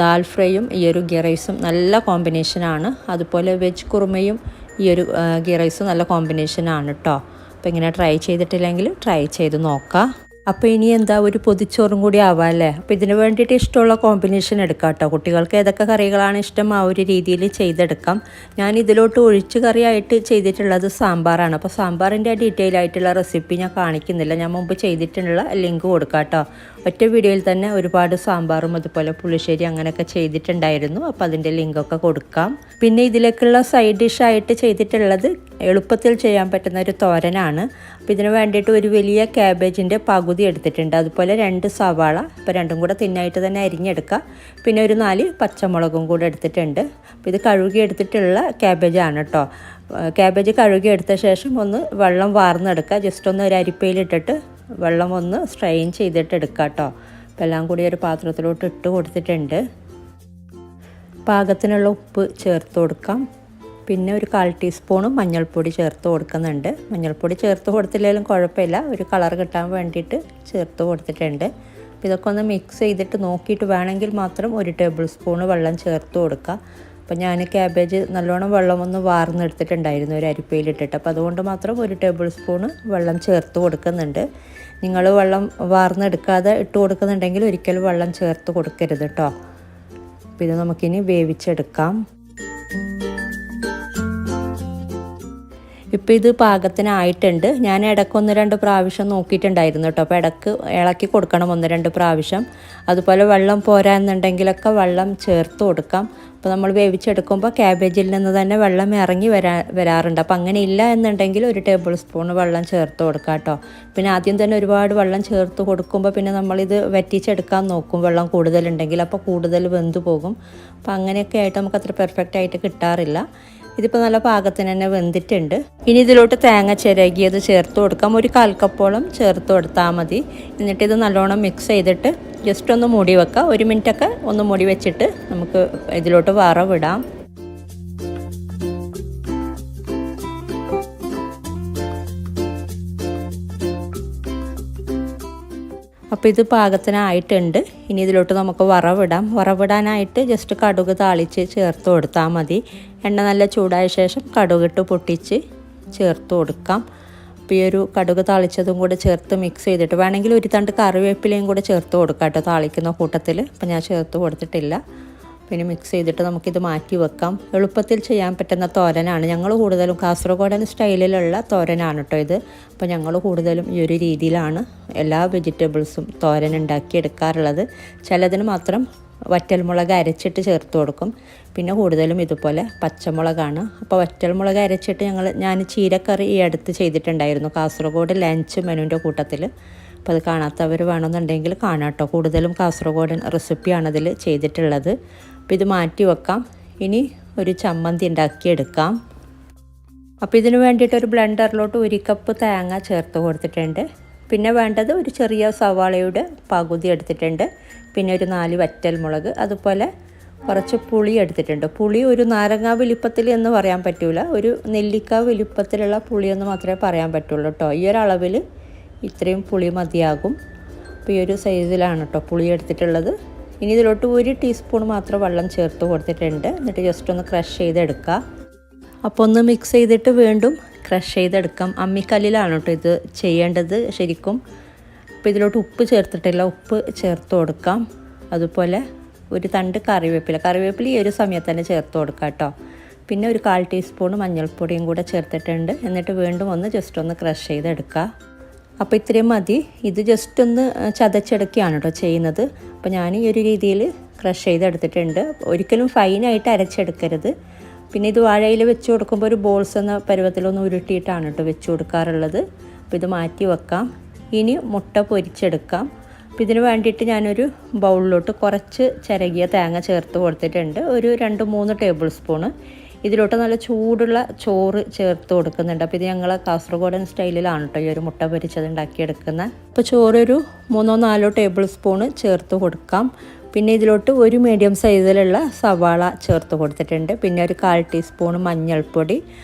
ദാൽ ഫ്രൈയും ഈ ഒരു ഗീ റൈസും നല്ല കോമ്പിനേഷനാണ്. അതുപോലെ വെജ് കുറുമയും ഈ ഒരു ഗീ റൈസും നല്ല കോമ്പിനേഷനാണ് കേട്ടോ. അപ്പോൾ ഇങ്ങനെ ട്രൈ ചെയ്തിട്ടില്ലെങ്കിൽ ട്രൈ ചെയ്ത് നോക്കാം. അപ്പോൾ ഇനി എന്താ ഒരു പൊതിച്ചോറും കൂടി ആവാം അല്ലേ. അപ്പോൾ ഇതിന് വേണ്ടിയിട്ട് ഇഷ്ടമുള്ള കോമ്പിനേഷൻ എടുക്കാം കേട്ടോ. കുട്ടികൾക്ക് ഏതൊക്കെ കറികളാണ് ഇഷ്ടം ആ ഒരു രീതിയിൽ ചെയ്തെടുക്കാം. ഞാൻ ഇതിലോട്ട് ഒഴിച്ച് കറിയായിട്ട് ചെയ്തിട്ടുള്ളത് സാമ്പാറാണ്. അപ്പോൾ സാമ്പാറിൻ്റെ ഡീറ്റെയിൽ ആയിട്ടുള്ള റെസിപ്പി ഞാൻ കാണിക്കുന്നില്ല. ഞാൻ മുമ്പ് ചെയ്തിട്ടുള്ള ലിങ്ക് കൊടുക്കാം കേട്ടോ. ഒറ്റ വീഡിയോയിൽ തന്നെ ഒരുപാട് സാമ്പാറും അതുപോലെ പുളിശ്ശേരി അങ്ങനെയൊക്കെ ചെയ്തിട്ടുണ്ടായിരുന്നു. അപ്പോൾ അതിൻ്റെ ലിങ്കൊക്കെ കൊടുക്കാം. പിന്നെ ഇതിലേക്കുള്ള സൈഡ് ഡിഷായിട്ട് ചെയ്തിട്ടുള്ളത് എളുപ്പത്തിൽ ചെയ്യാൻ പറ്റുന്ന ഒരു തോരനാണ്. അപ്പോൾ ഇതിന് വേണ്ടിയിട്ട് ഒരു വലിയ ക്യാബേജിൻ്റെ പകുതി എടുത്തിട്ടുണ്ട്. അതുപോലെ 2 സവാള, അപ്പോൾ രണ്ടും കൂടെ തിന്നായിട്ട് തന്നെ അരിഞ്ഞെടുക്കുക. പിന്നെ ഒരു 4 പച്ചമുളകും കൂടെ എടുത്തിട്ടുണ്ട്. അപ്പോൾ ഇത് കഴുകി എടുത്തിട്ടുള്ള ക്യാബേജാണ് കേട്ടോ. ക്യാബേജ് കഴുകി എടുത്ത ശേഷം ഒന്ന് വെള്ളം വാർന്നെടുക്കുക. ജസ്റ്റ് ഒന്ന് ഒരു അരിപ്പയിലിട്ടിട്ട് വെള്ളം ഒന്ന് സ്ട്രെയിൻ ചെയ്തിട്ട് എടുക്കുക കേട്ടോ. അപ്പോൾ എല്ലാം കൂടി ഒരു പാത്രത്തിലോട്ട് ഇട്ട് കൊടുത്തിട്ടുണ്ട്. പാകത്തിനുള്ള ഉപ്പ് ചേർത്ത് കൊടുക്കാം. പിന്നെ ഒരു 1/4 ടീസ്പൂണും മഞ്ഞൾപ്പൊടി ചേർത്ത് കൊടുക്കുന്നുണ്ട്. മഞ്ഞൾപ്പൊടി ചേർത്ത് കൊടുത്തില്ലെങ്കിലും കുഴപ്പമില്ല, ഒരു കളർ കിട്ടാൻ വേണ്ടിയിട്ട് ചേർത്ത് കൊടുത്തിട്ടുണ്ട്. അപ്പോൾ ഇതൊക്കെ ഒന്ന് മിക്സ് ചെയ്തിട്ട് നോക്കിയിട്ട് വേണമെങ്കിൽ മാത്രം 1 ടേബിൾ സ്പൂണ് വെള്ളം ചേർത്ത് കൊടുക്കുക. അപ്പോൾ ഞാൻ ക്യാബേജ് നല്ലോണം വെള്ളം ഒന്ന് വാർന്നെടുത്തിട്ടുണ്ടായിരുന്നു ഒരു അരിപ്പയിലിട്ടിട്ട്. അപ്പോൾ അതുകൊണ്ട് മാത്രം 1 ടേബിൾ സ്പൂണ് വെള്ളം ചേർത്ത് കൊടുക്കുന്നുണ്ട്. നിങ്ങൾ വെള്ളം വാർന്നെടുക്കാതെ ഇട്ട് കൊടുക്കുന്നുണ്ടെങ്കിൽ ഒരിക്കലും വെള്ളം ചേർത്ത് കൊടുക്കരുത് കേട്ടോ. അപ്പോൾ ഇത് നമുക്കിനി വേവിച്ചെടുക്കാം. ഇപ്പോൾ ഇത് പാകത്തിനായിട്ടുണ്ട്. ഞാൻ ഇടയ്ക്ക് 1-2 പ്രാവശ്യം നോക്കിയിട്ടുണ്ടായിരുന്നു കേട്ടോ. അപ്പോൾ ഇടയ്ക്ക് ഇളക്കി കൊടുക്കണം 1-2 പ്രാവശ്യം. അതുപോലെ വെള്ളം പോരാ എന്നുണ്ടെങ്കിലൊക്കെ വെള്ളം ചേർത്ത് കൊടുക്കാം. അപ്പോൾ നമ്മൾ വേവിച്ചെടുക്കുമ്പോൾ ക്യാബേജിൽ നിന്ന് തന്നെ വെള്ളം ഇറങ്ങി വരാറുണ്ട്. അപ്പോൾ അങ്ങനെ ഇല്ല എന്നുണ്ടെങ്കിൽ 1 ടേബിൾ സ്പൂൺ വെള്ളം ചേർത്ത് കൊടുക്കാം കേട്ടോ. പിന്നെ ആദ്യം തന്നെ ഒരുപാട് വെള്ളം ചേർത്ത് കൊടുക്കുമ്പോൾ പിന്നെ നമ്മളിത് വറ്റിച്ചെടുക്കാൻ നോക്കും വെള്ളം കൂടുതലുണ്ടെങ്കിൽ, അപ്പോൾ കൂടുതൽ വെന്ത് പോകും. അപ്പോൾ അങ്ങനെയൊക്കെ ആയിട്ട് നമുക്ക് അത്ര പെർഫെക്റ്റ് ആയിട്ട് കിട്ടാറില്ല. ഇതിപ്പോൾ നല്ല പാകത്തിന് തന്നെ വെന്തിട്ടുണ്ട്. ഇനി ഇതിലോട്ട് തേങ്ങ ചിരകിയത് ചേർത്ത് കൊടുക്കാം. ഒരു 1/4 കപ്പോളം ചേർത്ത് കൊടുത്താൽ മതി. എന്നിട്ട് ഇത് നല്ലോണം മിക്സ് ചെയ്തിട്ട് ജസ്റ്റ് ഒന്ന് മൂടി വെക്കാം. 1 മിനിറ്റൊക്കെ ഒന്ന് മൂടി വെച്ചിട്ട് നമുക്ക് ഇതിലോട്ട് വറവിടാം. അപ്പോൾ ഇത് പാകത്തിനായിട്ടുണ്ട്. ഇനി ഇതിലോട്ട് നമുക്ക് വറവിടാം. വറവിടാനായിട്ട് ജസ്റ്റ് കടുക് താളിച്ച് ചേർത്ത് കൊടുത്താൽ മതി. എണ്ണ നല്ല ചൂടായ ശേഷം കടുകിട്ട് പൊട്ടിച്ച് ചേർത്ത് കൊടുക്കാം. അപ്പോൾ ഈ ഒരു കടുക് താളിച്ചതും കൂടെ ചേർത്ത് മിക്സ് ചെയ്തിട്ട് വേണമെങ്കിൽ 1 തണ്ട് കറിവേപ്പിലയും കൂടെ ചേർത്ത് കൊടുക്കാം കേട്ടോ താളിക്കുന്ന കൂട്ടത്തിൽ. അപ്പോൾ ഞാൻ ചേർത്ത് കൊടുത്തിട്ടില്ല. പിന്നെ മിക്സ് ചെയ്തിട്ട് നമുക്കിത് മാറ്റി വെക്കാം. എളുപ്പത്തിൽ ചെയ്യാൻ പറ്റുന്ന തോരനാണ്. ഞങ്ങൾ കൂടുതലും കാസർഗോഡൻ സ്റ്റൈലിലുള്ള തോരനാണ് കേട്ടോ ഇത്. അപ്പോൾ ഞങ്ങൾ കൂടുതലും ഈ ഒരു രീതിയിലാണ് എല്ലാ വെജിറ്റബിൾസും തോരൻ ഉണ്ടാക്കിയെടുക്കാറുള്ളത്. ചിലതിന് മാത്രം വറ്റൽമുളക് അരച്ചിട്ട് ചേർത്ത് കൊടുക്കും. പിന്നെ കൂടുതലും ഇതുപോലെ പച്ചമുളകാണ്. അപ്പോൾ വറ്റൽമുളക് അരച്ചിട്ട് ഞാൻ ചീരക്കറി ഈ അടുത്ത് ചെയ്തിട്ടുണ്ടായിരുന്നു കാസർഗോഡ് ലഞ്ച് മെനുവിൻ്റെ കൂട്ടത്തിൽ. അപ്പോൾ അത് കാണാത്തവർ വേണമെന്നുണ്ടെങ്കിൽ കാണാം കേട്ടോ. കൂടുതലും കാസർഗോഡൻ റെസിപ്പിയാണ് അതിൽ ചെയ്തിട്ടുള്ളത്. അപ്പോൾ ഇത് മാറ്റി വെക്കാം. ഇനി ഒരു ചമ്മന്തി ഉണ്ടാക്കിയെടുക്കാം. അപ്പോൾ ഇതിന് വേണ്ടിയിട്ട് ഒരു ബ്ലെൻഡറിലോട്ട് 1 കപ്പ് തേങ്ങ ചേർത്ത് കൊടുത്തിട്ടുണ്ട്. പിന്നെ വേണ്ടത് ഒരു ചെറിയ സവാളയുടെ പകുതി എടുത്തിട്ടുണ്ട്. പിന്നെ ഒരു 4 വറ്റൽമുളക്, അതുപോലെ കുറച്ച് പുളി എടുത്തിട്ടുണ്ട്. പുളി ഒരു നാരങ്ങ വലിപ്പത്തിൽ എന്ന് പറയാൻ പറ്റില്ല, ഒരു നെല്ലിക്ക വലിപ്പത്തിലുള്ള പുളിയെന്ന് മാത്രമേ പറയാൻ പറ്റുള്ളൂ കേട്ടോ. ഈ ഒരു അളവിൽ ഇത്രയും പുളി മതിയാകും. അപ്പോൾ ഈ ഒരു സൈസിലാണ് കേട്ടോ പുളി എടുത്തിട്ടുള്ളത്. ഇനി ഇതിലോട്ട് 1 ടീസ്പൂൺ മാത്രം വെള്ളം ചേർത്ത് കൊടുത്തിട്ടുണ്ട്. എന്നിട്ട് ജസ്റ്റ് ഒന്ന് ക്രഷ് ചെയ്തെടുക്കുക. അപ്പോൾ ഒന്ന് മിക്സ് ചെയ്തിട്ട് വീണ്ടും ക്രഷ് ചെയ്തെടുക്കാം. അമ്മിക്കല്ലിലാണ് കേട്ടോ ഇത് ചെയ്യേണ്ടത് ശരിക്കും. അപ്പോൾ ഇതിലോട്ട് ഉപ്പ് ചേർത്തിട്ടില്ല, ഉപ്പ് ചേർത്ത് കൊടുക്കാം. അതുപോലെ ഒരു തണ്ട് കറിവേപ്പില ഈ ഒരു സമയത്ത് തന്നെ ചേർത്ത് കൊടുക്കാം കേട്ടോ. പിന്നെ ഒരു 1/4 ടീസ്പൂൺ മഞ്ഞൾപ്പൊടിയും കൂടെ ചേർത്തിട്ടുണ്ട്. എന്നിട്ട് വീണ്ടും ഒന്ന് ജസ്റ്റ് ഒന്ന് ക്രഷ് ചെയ്തെടുക്കുക. അപ്പോൾ ഇത്രയും മതി. ഇത് ജസ്റ്റ് ഒന്ന് ചതച്ചെടുക്കുകയാണ് കേട്ടോ ചെയ്യുന്നത്. അപ്പോൾ ഞാൻ ഈ ഒരു രീതിയിൽ ക്രഷ് ചെയ്തെടുത്തിട്ടുണ്ട്. ഒരിക്കലും ഫൈനായിട്ട് അരച്ചെടുക്കരുത്. പിന്നെ ഇത് വാഴയിൽ വെച്ച് കൊടുക്കുമ്പോൾ ഒരു ബോൾസ് എന്ന പരുവത്തിലൊന്ന് ഉരുട്ടിയിട്ടാണ് കേട്ടോ വെച്ച് കൊടുക്കാറുള്ളത്. അപ്പോൾ ഇത് മാറ്റി വെക്കാം. ഇനി മുട്ട പൊരിച്ചെടുക്കാം. അപ്പോൾ ഇതിന് വേണ്ടിയിട്ട് ഞാനൊരു ബൗളിലോട്ട് കുറച്ച് ചിരകിയ തേങ്ങ ചേർത്ത് കൊടുത്തിട്ടുണ്ട്. ഒരു 2-3 ടേബിൾ സ്പൂണ്. ഇതിലോട്ട് നല്ല ചൂടുള്ള ചോറ് ചേർത്ത് കൊടുക്കുന്നുണ്ട്. അപ്പോൾ ഇത് ഞങ്ങൾ കാസർഗോഡൻ സ്റ്റൈലിലാണ് കേട്ടോ ഈ ഒരു മുട്ട പൊരിച്ചത് ഉണ്ടാക്കിയെടുക്കുന്നത്. അപ്പോൾ ചോറൊരു 3-4 ടേബിൾ സ്പൂണ് ചേർത്ത് കൊടുക്കാം. പിന്നെ ഇതിലോട്ട് ഒരു മീഡിയം സൈസിലുള്ള സവാള ചേർത്ത് കൊടുത്തിട്ടുണ്ട്. പിന്നെ ഒരു 1/4 ടീസ്പൂൺ മഞ്ഞൾപ്പൊടി,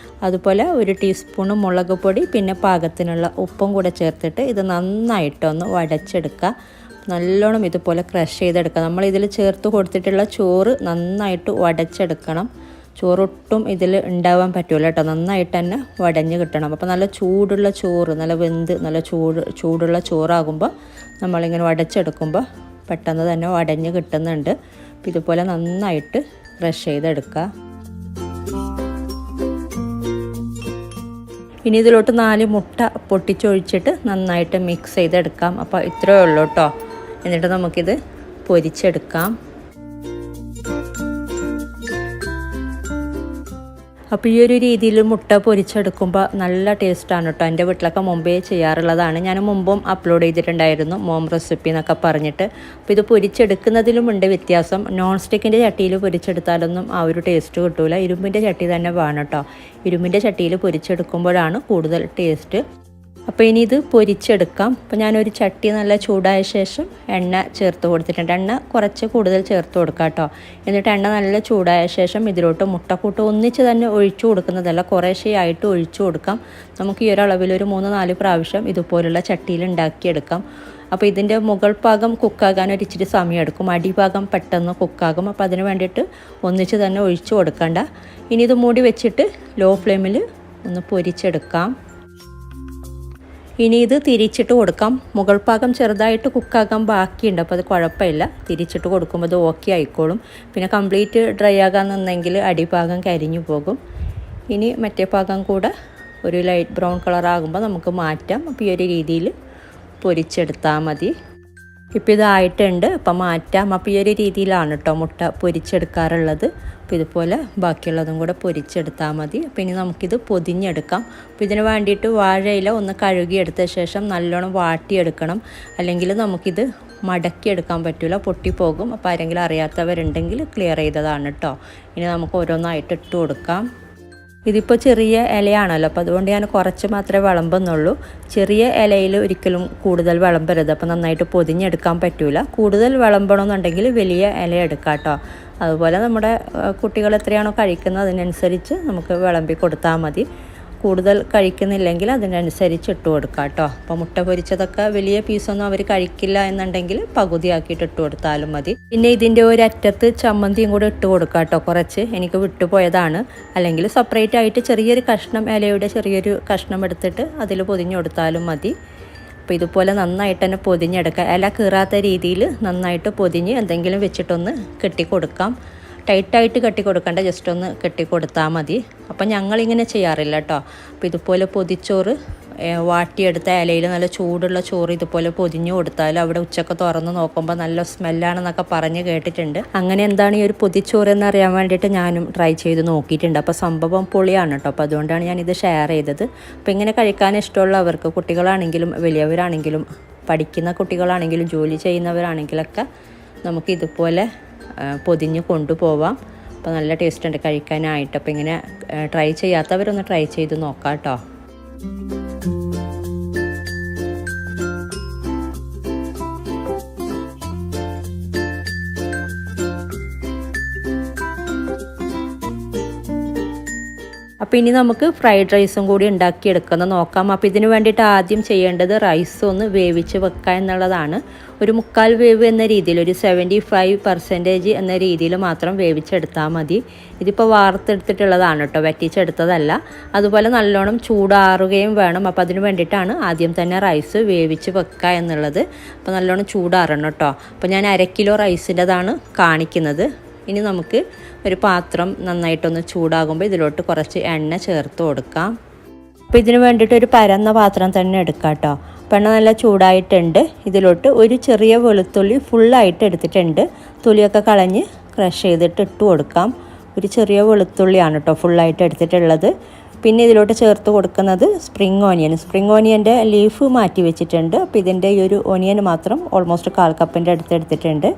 അതുപോലെ 1 ടീസ്പൂൺ മുളക് പൊടി, പിന്നെ പാകത്തിനുള്ള ഉപ്പും കൂടെ ചേർത്തിട്ട് ഇത് നന്നായിട്ടൊന്ന് വടച്ചെടുക്കുക. നല്ലോണം ഇതുപോലെ ക്രഷ് ചെയ്തെടുക്കുക. നമ്മളിതിൽ ചേർത്ത് കൊടുത്തിട്ടുള്ള ചോറ് നന്നായിട്ട് വടച്ചെടുക്കണം. ചോറൊട്ടും ഇതിൽ ഉണ്ടാവാൻ പറ്റില്ല കേട്ടോ. നന്നായിട്ട് തന്നെ വടഞ്ഞ് കിട്ടണം. അപ്പോൾ നല്ല ചൂടുള്ള ചോറ്, നല്ല വെന്ത് നല്ല ചൂടുള്ള ചോറാകുമ്പോൾ നമ്മളിങ്ങനെ വടച്ചെടുക്കുമ്പോൾ പെട്ടെന്ന് തന്നെ വടഞ്ഞ് കിട്ടുന്നുണ്ട്. അപ്പോൾ ഇതുപോലെ നന്നായിട്ട് ക്രഷ് ചെയ്തെടുക്കുക. ഇനി ഇതിലോട്ട് 4 മുട്ട പൊട്ടിച്ചൊഴിച്ചിട്ട് നന്നായിട്ട് മിക്സ് ചെയ്തെടുക്കാം. അപ്പോൾ ഇത്രയേ ഉള്ളൂ കേട്ടോ. എന്നിട്ട് നമുക്കിത് പൊരിച്ചെടുക്കാം. അപ്പോൾ ഈ ഒരു രീതിയിൽ മുട്ട പൊരിച്ചെടുക്കുമ്പോൾ നല്ല ടേസ്റ്റാണ് കേട്ടോ. എൻ്റെ വീട്ടിലൊക്കെ മുമ്പേ ചെയ്യാറുള്ളതാണ്. ഞാൻ മുമ്പും അപ്ലോഡ് ചെയ്തിട്ടുണ്ടായിരുന്നു മോം റെസിപ്പി എന്നൊക്കെ പറഞ്ഞിട്ട്. അപ്പോൾ ഇത് പൊരിച്ചെടുക്കുന്നതിലുമുണ്ട് വ്യത്യാസം. നോൺ സ്റ്റിക്കിൻ്റെ ചട്ടിയിൽ പൊരിച്ചെടുത്താലൊന്നും ആ ഒരു ടേസ്റ്റ് കിട്ടില്ല. ഇരുമ്പിൻ്റെ ചട്ടി തന്നെ വേണം കേട്ടോ. ഇരുമ്പിൻ്റെ ചട്ടിയിൽ പൊരിച്ചെടുക്കുമ്പോഴാണ് കൂടുതൽ ടേസ്റ്റ്. അപ്പോൾ ഇനി ഇത് പൊരിച്ചെടുക്കാം. അപ്പോൾ ഞാനൊരു ചട്ടി നല്ല ചൂടായ ശേഷം എണ്ണ ചേർത്ത് കൊടുത്തിട്ടുണ്ട്. എണ്ണ കുറച്ച് കൂടുതൽ ചേർത്ത് കൊടുക്കാം കേട്ടോ. എന്നിട്ട് എണ്ണ നല്ല ചൂടായ ശേഷം ഇതിലോട്ട് മുട്ടക്കൂട്ട് ഒന്നിച്ച് തന്നെ ഒഴിച്ചു കൊടുക്കുന്നതല്ല, കുറേശ്ശെയായിട്ട് ഒഴിച്ചു കൊടുക്കാം. നമുക്ക് ഈ ഒരളവിൽ ഒരു 3-4 പ്രാവശ്യം ഇതുപോലുള്ള ചട്ടിയിൽ ഉണ്ടാക്കിയെടുക്കാം. അപ്പോൾ ഇതിൻ്റെ മുകൾ ഭാഗം കുക്കാകാൻ ഒരു ഇച്ചിരി സമയം എടുക്കും, അടിഭാഗം പെട്ടെന്ന് കുക്കാകും. അപ്പോൾ അതിന് വേണ്ടിയിട്ട് ഒന്നിച്ച് തന്നെ ഒഴിച്ചു കൊടുക്കണ്ട. ഇനി ഇത് മൂടി വെച്ചിട്ട് ലോ ഫ്ലെയിമിൽ ഒന്ന് പൊരിച്ചെടുക്കാം. ഇനി ഇത് തിരിച്ചിട്ട് കൊടുക്കാം. മുകൾ ഭാഗം ചെറുതായിട്ട് കുക്കാകാൻ ബാക്കിയുണ്ട്, അപ്പോൾ അത് കുഴപ്പമില്ല. തിരിച്ചിട്ട് കൊടുക്കുമ്പോൾ അത് ഓക്കെ ആയിക്കോളും. പിന്നെ കംപ്ലീറ്റ് ഡ്രൈ ആകാൻ നിന്നെങ്കിൽ അടിഭാഗം കരിഞ്ഞു പോകും. ഇനി മറ്റേ ഭാഗം കൂടെ ഒരു ലൈറ്റ് ബ്രൗൺ കളർ ആകുമ്പോൾ നമുക്ക് മാറ്റാം. അപ്പോൾ ഈ ഒരു രീതിയിൽ പൊരിച്ചെടുത്താൽ മതി. ഇപ്പോൾ ഇതായിട്ടുണ്ട്, അപ്പം മാറ്റാം. അപ്പോൾ ഈ ഒരു രീതിയിലാണ് കേട്ടോ മുട്ട പൊരിച്ചെടുക്കാറുള്ളത്. അപ്പോൾ ഇതുപോലെ ബാക്കിയുള്ളതും കൂടെ പൊരിച്ചെടുത്താൽ മതി. അപ്പോൾ ഇനി നമുക്കിത് പൊതിഞ്ഞെടുക്കാം. അപ്പോൾ ഇതിന് വേണ്ടിയിട്ട് വാഴയില ഒന്ന് കഴുകിയെടുത്ത ശേഷം നല്ലോണം വാട്ടിയെടുക്കണം. അല്ലെങ്കിൽ നമുക്കിത് മടക്കിയെടുക്കാൻ പറ്റില്ല, പൊട്ടിപ്പോകും. അപ്പോൾ ആരെങ്കിലും അറിയാത്തവരുണ്ടെങ്കിൽ ക്ലിയർ ചെയ്തതാണ് കേട്ടോ. ഇനി നമുക്ക് ഓരോന്നായിട്ട് ഇട്ട് കൊടുക്കാം. ഇതിപ്പോൾ ചെറിയ ഇലയാണല്ലോ, അപ്പോൾ അതുകൊണ്ട് ഞാൻ കുറച്ച് മാത്രമേ വിളമ്പുന്നുള്ളൂ. ചെറിയ ഇലയിൽ ഒരിക്കലും കൂടുതൽ വിളമ്പരുത്, അപ്പോൾ നന്നായിട്ട് പൊതിഞ്ഞെടുക്കാൻ പറ്റില്ല. കൂടുതൽ വിളമ്പണമെന്നുണ്ടെങ്കിൽ വലിയ ഇല എടുക്കാം കേട്ടോ. അതുപോലെ നമ്മുടെ കുട്ടികൾ എത്രയാണോ കഴിക്കുന്നത് അതിനനുസരിച്ച് നമുക്ക് വിളമ്പി കൊടുത്താൽ മതി. കൂടുതൽ കഴിക്കുന്നില്ലെങ്കിൽ അതിനനുസരിച്ച് ഇട്ട് കൊടുക്കാം കേട്ടോ. അപ്പോൾ മുട്ട പൊരിച്ചതൊക്കെ വലിയ പീസൊന്നും അവർ കഴിക്കില്ല എന്നുണ്ടെങ്കിൽ പകുതിയാക്കിയിട്ട് ഇട്ട് കൊടുത്താലും മതി. പിന്നെ ഇതിൻ്റെ ഒരറ്റത്ത് ചമ്മന്തിയും കൂടെ ഇട്ട് കൊടുക്കാം കേട്ടോ. കുറച്ച് എനിക്ക് വിട്ടുപോയതാണ്. അല്ലെങ്കിൽ സെപ്പറേറ്റ് ആയിട്ട് ചെറിയൊരു കഷ്ണം ഇലയുടെ ചെറിയൊരു കഷ്ണം എടുത്തിട്ട് അതിൽ പൊതിഞ്ഞ് കൊടുത്താലും മതി. അപ്പോൾ ഇതുപോലെ നന്നായിട്ട് തന്നെ പൊതിഞ്ഞെടുക്കുക. ഇല കീറാത്ത രീതിയിൽ നന്നായിട്ട് പൊതിഞ്ഞ് എന്തെങ്കിലും വെച്ചിട്ടൊന്ന് കെട്ടിക്കൊടുക്കാം. ടൈറ്റായിട്ട് കെട്ടി കൊടുക്കേണ്ട, ജസ്റ്റ് ഒന്ന് കെട്ടി കൊടുത്താൽ മതി. അപ്പം ഞങ്ങളിങ്ങനെ ചെയ്യാറില്ല കേട്ടോ. അപ്പോൾ ഇതുപോലെ പൊതിച്ചോറ് വാട്ടിയെടുത്ത ഇലയിൽ നല്ല ചൂടുള്ള ചോറ് ഇതുപോലെ പൊതിഞ്ഞു കൊടുത്താൽ അവിടെ ഉച്ചക്ക് തുറന്ന് നോക്കുമ്പോൾ നല്ല സ്മെല്ലാണെന്നൊക്കെ പറഞ്ഞ് കേട്ടിട്ടുണ്ട്. അങ്ങനെ എന്താണ് ഈ ഒരു പൊതിച്ചോറ് എന്നറിയാൻ വേണ്ടിയിട്ട് ഞാനും ട്രൈ ചെയ്ത് നോക്കിയിട്ടുണ്ട്. അപ്പോൾ സംഭവം പൊളിയാണ് കേട്ടോ. അപ്പോൾ അതുകൊണ്ടാണ് ഞാനിത് ഷെയർ ചെയ്തത്. അപ്പോൾ ഇങ്ങനെ കഴിക്കാൻ ഇഷ്ടമുള്ളവർക്ക്, കുട്ടികളാണെങ്കിലും വലിയവരാണെങ്കിലും പഠിക്കുന്ന കുട്ടികളാണെങ്കിലും ജോലി ചെയ്യുന്നവരാണെങ്കിലൊക്കെ നമുക്ക് ഇതുപോലെ പൊതിഞ്ഞ് കൊണ്ടുപോവാം. അപ്പോൾ നല്ല ടേസ്റ്റ് ഉണ്ട് കഴിക്കാനായിട്ട്. അപ്പോൾ ഇങ്ങനെ ട്രൈ ചെയ്യാത്തവരൊന്ന് ട്രൈ ചെയ്ത് നോക്കാം കേട്ടോ. അപ്പോൾ ഇനി നമുക്ക് ഫ്രൈഡ് റൈസും കൂടി ഉണ്ടാക്കിയെടുക്കുന്നത് നോക്കാം. അപ്പോൾ ഇതിന് വേണ്ടിയിട്ട് ആദ്യം ചെയ്യേണ്ടത് റൈസ് ഒന്ന് വേവിച്ച് വെക്കുക എന്നുള്ളതാണ്. ഒരു 3/4 വേവ് എന്ന രീതിയിൽ, ഒരു 75% എന്ന രീതിയിൽ മാത്രം വേവിച്ചെടുത്താൽ മതി. ഇതിപ്പോൾ വാർത്തെടുത്തിട്ടുള്ളതാണ് കേട്ടോ, വറ്റിച്ചെടുത്തതല്ല. അതുപോലെ നല്ലോണം ചൂടാറുകയും വേണം. അപ്പോൾ അതിന് വേണ്ടിയിട്ടാണ് ആദ്യം തന്നെ റൈസ് വേവിച്ച് വെക്കുക എന്നുള്ളത്. അപ്പോൾ നല്ലോണം ചൂടാറണം കേട്ടോ. അപ്പോൾ ഞാൻ 1/2 കിലോ റൈസിൻ്റെതാണ് കാണിക്കുന്നത്. ഇനി നമുക്ക് ഒരു പാത്രം നന്നായിട്ടൊന്ന് ചൂടാകുമ്പോൾ ഇതിലോട്ട് കുറച്ച് എണ്ണ ചേർത്ത് കൊടുക്കാം. അപ്പോൾ ഇതിന് വേണ്ടിയിട്ട് ഒരു പരന്ന പാത്രം തന്നെ എടുക്കാം കേട്ടോ. അപ്പോൾ എണ്ണ നല്ല ചൂടായിട്ടുണ്ട്. ഇതിലോട്ട് ഒരു ചെറിയ വെളുത്തുള്ളി ഫുള്ളായിട്ട് എടുത്തിട്ടുണ്ട്. തൊലിയൊക്കെ കളഞ്ഞ് ക്രഷ് ചെയ്തിട്ട് ഇട്ട് കൊടുക്കാം. ഒരു ചെറിയ വെളുത്തുള്ളിയാണ് കേട്ടോ ഫുള്ളായിട്ട് എടുത്തിട്ടുള്ളത്. പിന്നെ ഇതിലോട്ട് ചേർത്ത് കൊടുക്കുന്നത് സ്പ്രിംഗ് ഓനിയൻ്റെ ലീഫ് മാറ്റി വെച്ചിട്ടുണ്ട്. അപ്പോൾ ഇതിൻ്റെ ഈ ഒരു ഓനിയൻ മാത്രം ഓൾമോസ്റ്റ് 1/4 കപ്പിൻ്റെ അടുത്ത് എടുത്തിട്ടുണ്ട്.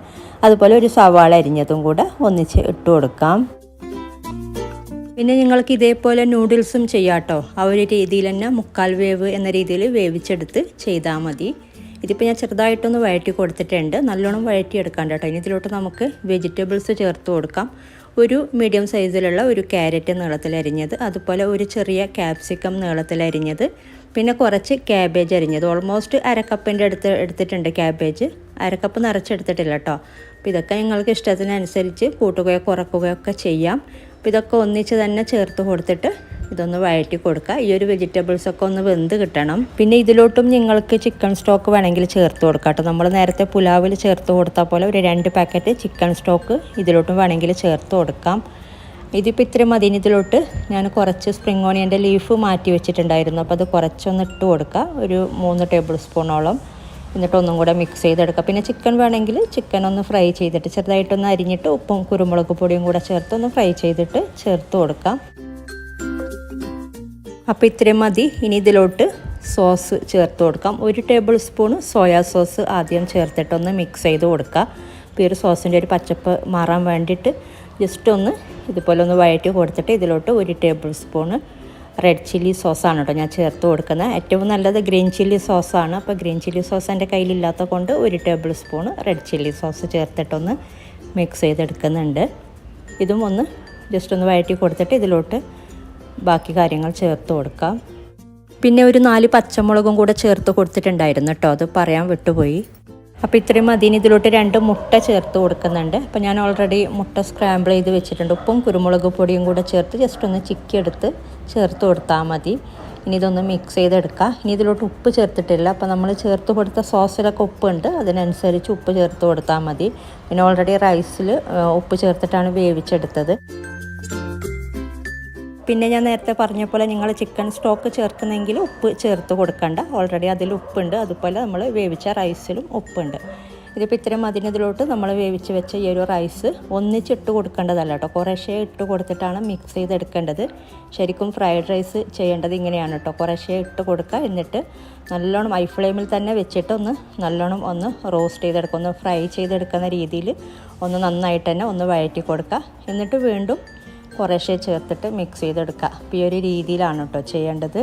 അതുപോലെ ഒരു സവാള അരിഞ്ഞതും കൂടെ ഒന്നിച്ച് ഇട്ട് കൊടുക്കാം. പിന്നെ നിങ്ങൾക്ക് ഇതേപോലെ നൂഡിൽസും ചെയ്യാം കേട്ടോ. ആ ഒരു രീതിയിൽ തന്നെ 3/4 വേവ് എന്ന രീതിയിൽ വേവിച്ചെടുത്ത് ചെയ്താൽ മതി. ഇതിപ്പോൾ ഞാൻ ചെറുതായിട്ടൊന്ന് വഴറ്റി കൊടുത്തിട്ടുണ്ട്. നല്ലോണം വഴറ്റിയെടുക്കാം കേട്ടോ. ഇനി ഇതിലോട്ട് നമുക്ക് വെജിറ്റബിൾസ് ചേർത്ത് കൊടുക്കാം. ഒരു മീഡിയം സൈസിലുള്ള ഒരു ക്യാരറ്റ് നീളത്തിലരിഞ്ഞത്, അതുപോലെ ഒരു ചെറിയ ക്യാപ്സിക്കം നീളത്തിലരിഞ്ഞത്, പിന്നെ കുറച്ച് ക്യാബേജ് അരിഞ്ഞത്. ഓൾമോസ്റ്റ് 1/2 കപ്പിൻ്റെ അടുത്ത് എടുത്തിട്ടുണ്ട് ക്യാബേജ്. 1/2 കപ്പ് നിറച്ചെടുത്തിട്ടില്ല കേട്ടോ. അപ്പോൾ ഇതൊക്കെ നിങ്ങൾക്ക് ഇഷ്ടത്തിനനുസരിച്ച് കൂട്ടുകയോ കുറക്കുകയോ ഒക്കെ ചെയ്യാം. അപ്പോൾ ഇതൊക്കെ ഒന്നിച്ച് തന്നെ ചേർത്ത് കൊടുത്തിട്ട് ഇതൊന്ന് വഴറ്റി കൊടുക്കുക. ഈ ഒരു വെജിറ്റബിൾസൊക്കെ ഒന്ന് വെന്ത് കിട്ടണം. പിന്നെ ഇതിലോട്ടും നിങ്ങൾക്ക് ചിക്കൻ സ്റ്റോക്ക് വേണമെങ്കിൽ ചേർത്ത് കൊടുക്കാം കേട്ടോ. നമ്മൾ നേരത്തെ പുലാവിൽ ചേർത്ത് കൊടുത്താൽ പോലെ ഒരു 2 പാക്കറ്റ് ചിക്കൻ സ്റ്റോക്ക് ഇതിലോട്ടും വേണമെങ്കിൽ ചേർത്ത് കൊടുക്കാം. ഇതിപ്പോൾ ഇത്രയും മതി. ഇതിലോട്ട് ഞാൻ കുറച്ച് സ്പ്രിംഗ് ഓനിയൻ്റെ ലീഫ് മാറ്റി വെച്ചിട്ടുണ്ടായിരുന്നു. അപ്പോൾ അത് കുറച്ചൊന്ന് ഇട്ട് കൊടുക്കുക, ഒരു 3 ടേബിൾ സ്പൂണോളം. എന്നിട്ട് ഒന്നും കൂടെ മിക്സ് ചെയ്തെടുക്കുക. പിന്നെ ചിക്കൻ വേണമെങ്കിൽ ചിക്കൻ ഒന്ന് ഫ്രൈ ചെയ്തിട്ട് ചെറുതായിട്ടൊന്ന് അരിഞ്ഞിട്ട് ഉപ്പും കുരുമുളക് പൊടിയും കൂടെ ചേർത്ത് ഒന്ന് ഫ്രൈ ചെയ്തിട്ട് ചേർത്ത് കൊടുക്കാം. അപ്പോൾ ഇത്രയും മതി. ഇനി ഇതിലോട്ട് സോസ് ചേർത്ത് കൊടുക്കാം. 1 ടേബിൾ സ്പൂൺ സോയാ സോസ് ആദ്യം ചേർത്തിട്ടൊന്ന് മിക്സ് ചെയ്ത് കൊടുക്കുക. അപ്പോൾ ഈ ഒരു സോസിൻ്റെ ഒരു പച്ചപ്പ് മാറാൻ വേണ്ടിയിട്ട് ജസ്റ്റ് ഒന്ന് ഇതുപോലെ ഒന്ന് വഴറ്റി കൊടുത്തിട്ട് ഇതിലോട്ട് 1 ടേബിൾ സ്പൂണ് റെഡ് ചില്ലി സോസാണ് കേട്ടോ ഞാൻ ചേർത്ത് കൊടുക്കുന്നത്. ഏറ്റവും നല്ലത് ഗ്രീൻ ചില്ലി സോസാണ്. അപ്പോൾ ഗ്രീൻ ചില്ലി സോസ് എൻ്റെ കയ്യിലില്ലാത്ത കൊണ്ട് 1 tablespoon red chilli sauce ചേർത്തിട്ടൊന്ന് മിക്സ് ചെയ്തെടുക്കുന്നുണ്ട്. ഇതും ഒന്ന് ജസ്റ്റ് ഒന്ന് വഴറ്റി കൊടുത്തിട്ട് ഇതിലോട്ട് ബാക്കി കാര്യങ്ങൾ ചേർത്ത് കൊടുക്കാം. പിന്നെ ഒരു 4 പച്ചമുളകും കൂടെ ചേർത്ത് കൊടുത്തിട്ടുണ്ടായിരുന്നു കേട്ടോ, അത് പറയാൻ വിട്ടുപോയി. അപ്പോൾ ഇത്രയും മതിന് ഇതിലോട്ട് 2 മുട്ട ചേർത്ത് കൊടുക്കുന്നുണ്ട്. അപ്പോൾ ഞാൻ ഓൾറെഡി മുട്ട സ്ക്രാമ്പിൾ ചെയ്ത് വെച്ചിട്ടുണ്ട്. ഉപ്പും കുരുമുളക് പൊടിയും കൂടെ ചേർത്ത് ജസ്റ്റ് ഒന്ന് ചിക്കിയെടുത്ത് ചേർത്ത് കൊടുത്താൽ മതി. ഇനി ഇതൊന്ന് മിക്സ് ചെയ്തെടുക്കുക. ഇനി ഇതിലോട്ട് ഉപ്പ് ചേർത്തിട്ടില്ല. അപ്പോൾ നമ്മൾ ചേർത്ത് കൊടുത്ത സോസിലൊക്കെ ഉപ്പുണ്ട്, അതിനനുസരിച്ച് ഉപ്പ് ചേർത്ത് കൊടുത്താൽ മതി. പിന്നെ ഓൾറെഡി റൈസിൽ ഉപ്പ് ചേർത്തിട്ടാണ് വേവിച്ചെടുത്തത്. പിന്നെ ഞാൻ നേരത്തെ പറഞ്ഞ പോലെ നിങ്ങൾ ചിക്കൻ സ്റ്റോക്ക് ചേർക്കുന്നെങ്കിൽ ഉപ്പ് ചേർത്ത് കൊടുക്കണ്ട, ഓൾറെഡി അതിൽ ഉപ്പുണ്ട്. അതുപോലെ നമ്മൾ വേവിച്ച റൈസിലും ഉപ്പുണ്ട്. ഇതിപ്പോൾ ഇത്രയും ഇതിലോട്ട് നമ്മൾ വേവിച്ച് വെച്ച ഈ ഒരു റൈസ് ഒന്നിച്ചിട്ട് കൊടുക്കേണ്ടതല്ല കേട്ടോ, കുറേശ്ശേ ഇട്ട് കൊടുത്തിട്ടാണ് മിക്സ് ചെയ്തെടുക്കേണ്ടത്. ശരിക്കും ഫ്രൈഡ് റൈസ് ചെയ്യേണ്ടത് ഇങ്ങനെയാണ് കേട്ടോ, കുറേശ്ശേ ഇട്ട് കൊടുക്കുക. എന്നിട്ട് നല്ലോണം ഹൈ ഫ്ലെയിമിൽ തന്നെ വെച്ചിട്ട് നല്ലോണം ഒന്ന് റോസ്റ്റ് ചെയ്തെടുക്കുക, ഒന്ന് ഫ്രൈ ചെയ്തെടുക്കുന്ന രീതിയിൽ ഒന്ന് നന്നായിട്ട് തന്നെ ഒന്ന് വഴറ്റി കൊടുക്കുക. എന്നിട്ട് വീണ്ടും കുറേശ്ശേ ചേർത്തിട്ട് മിക്സ് ചെയ്തെടുക്കുക. അപ്പോൾ ഈ ഒരു രീതിയിലാണ് കേട്ടോ ചെയ്യേണ്ടത്.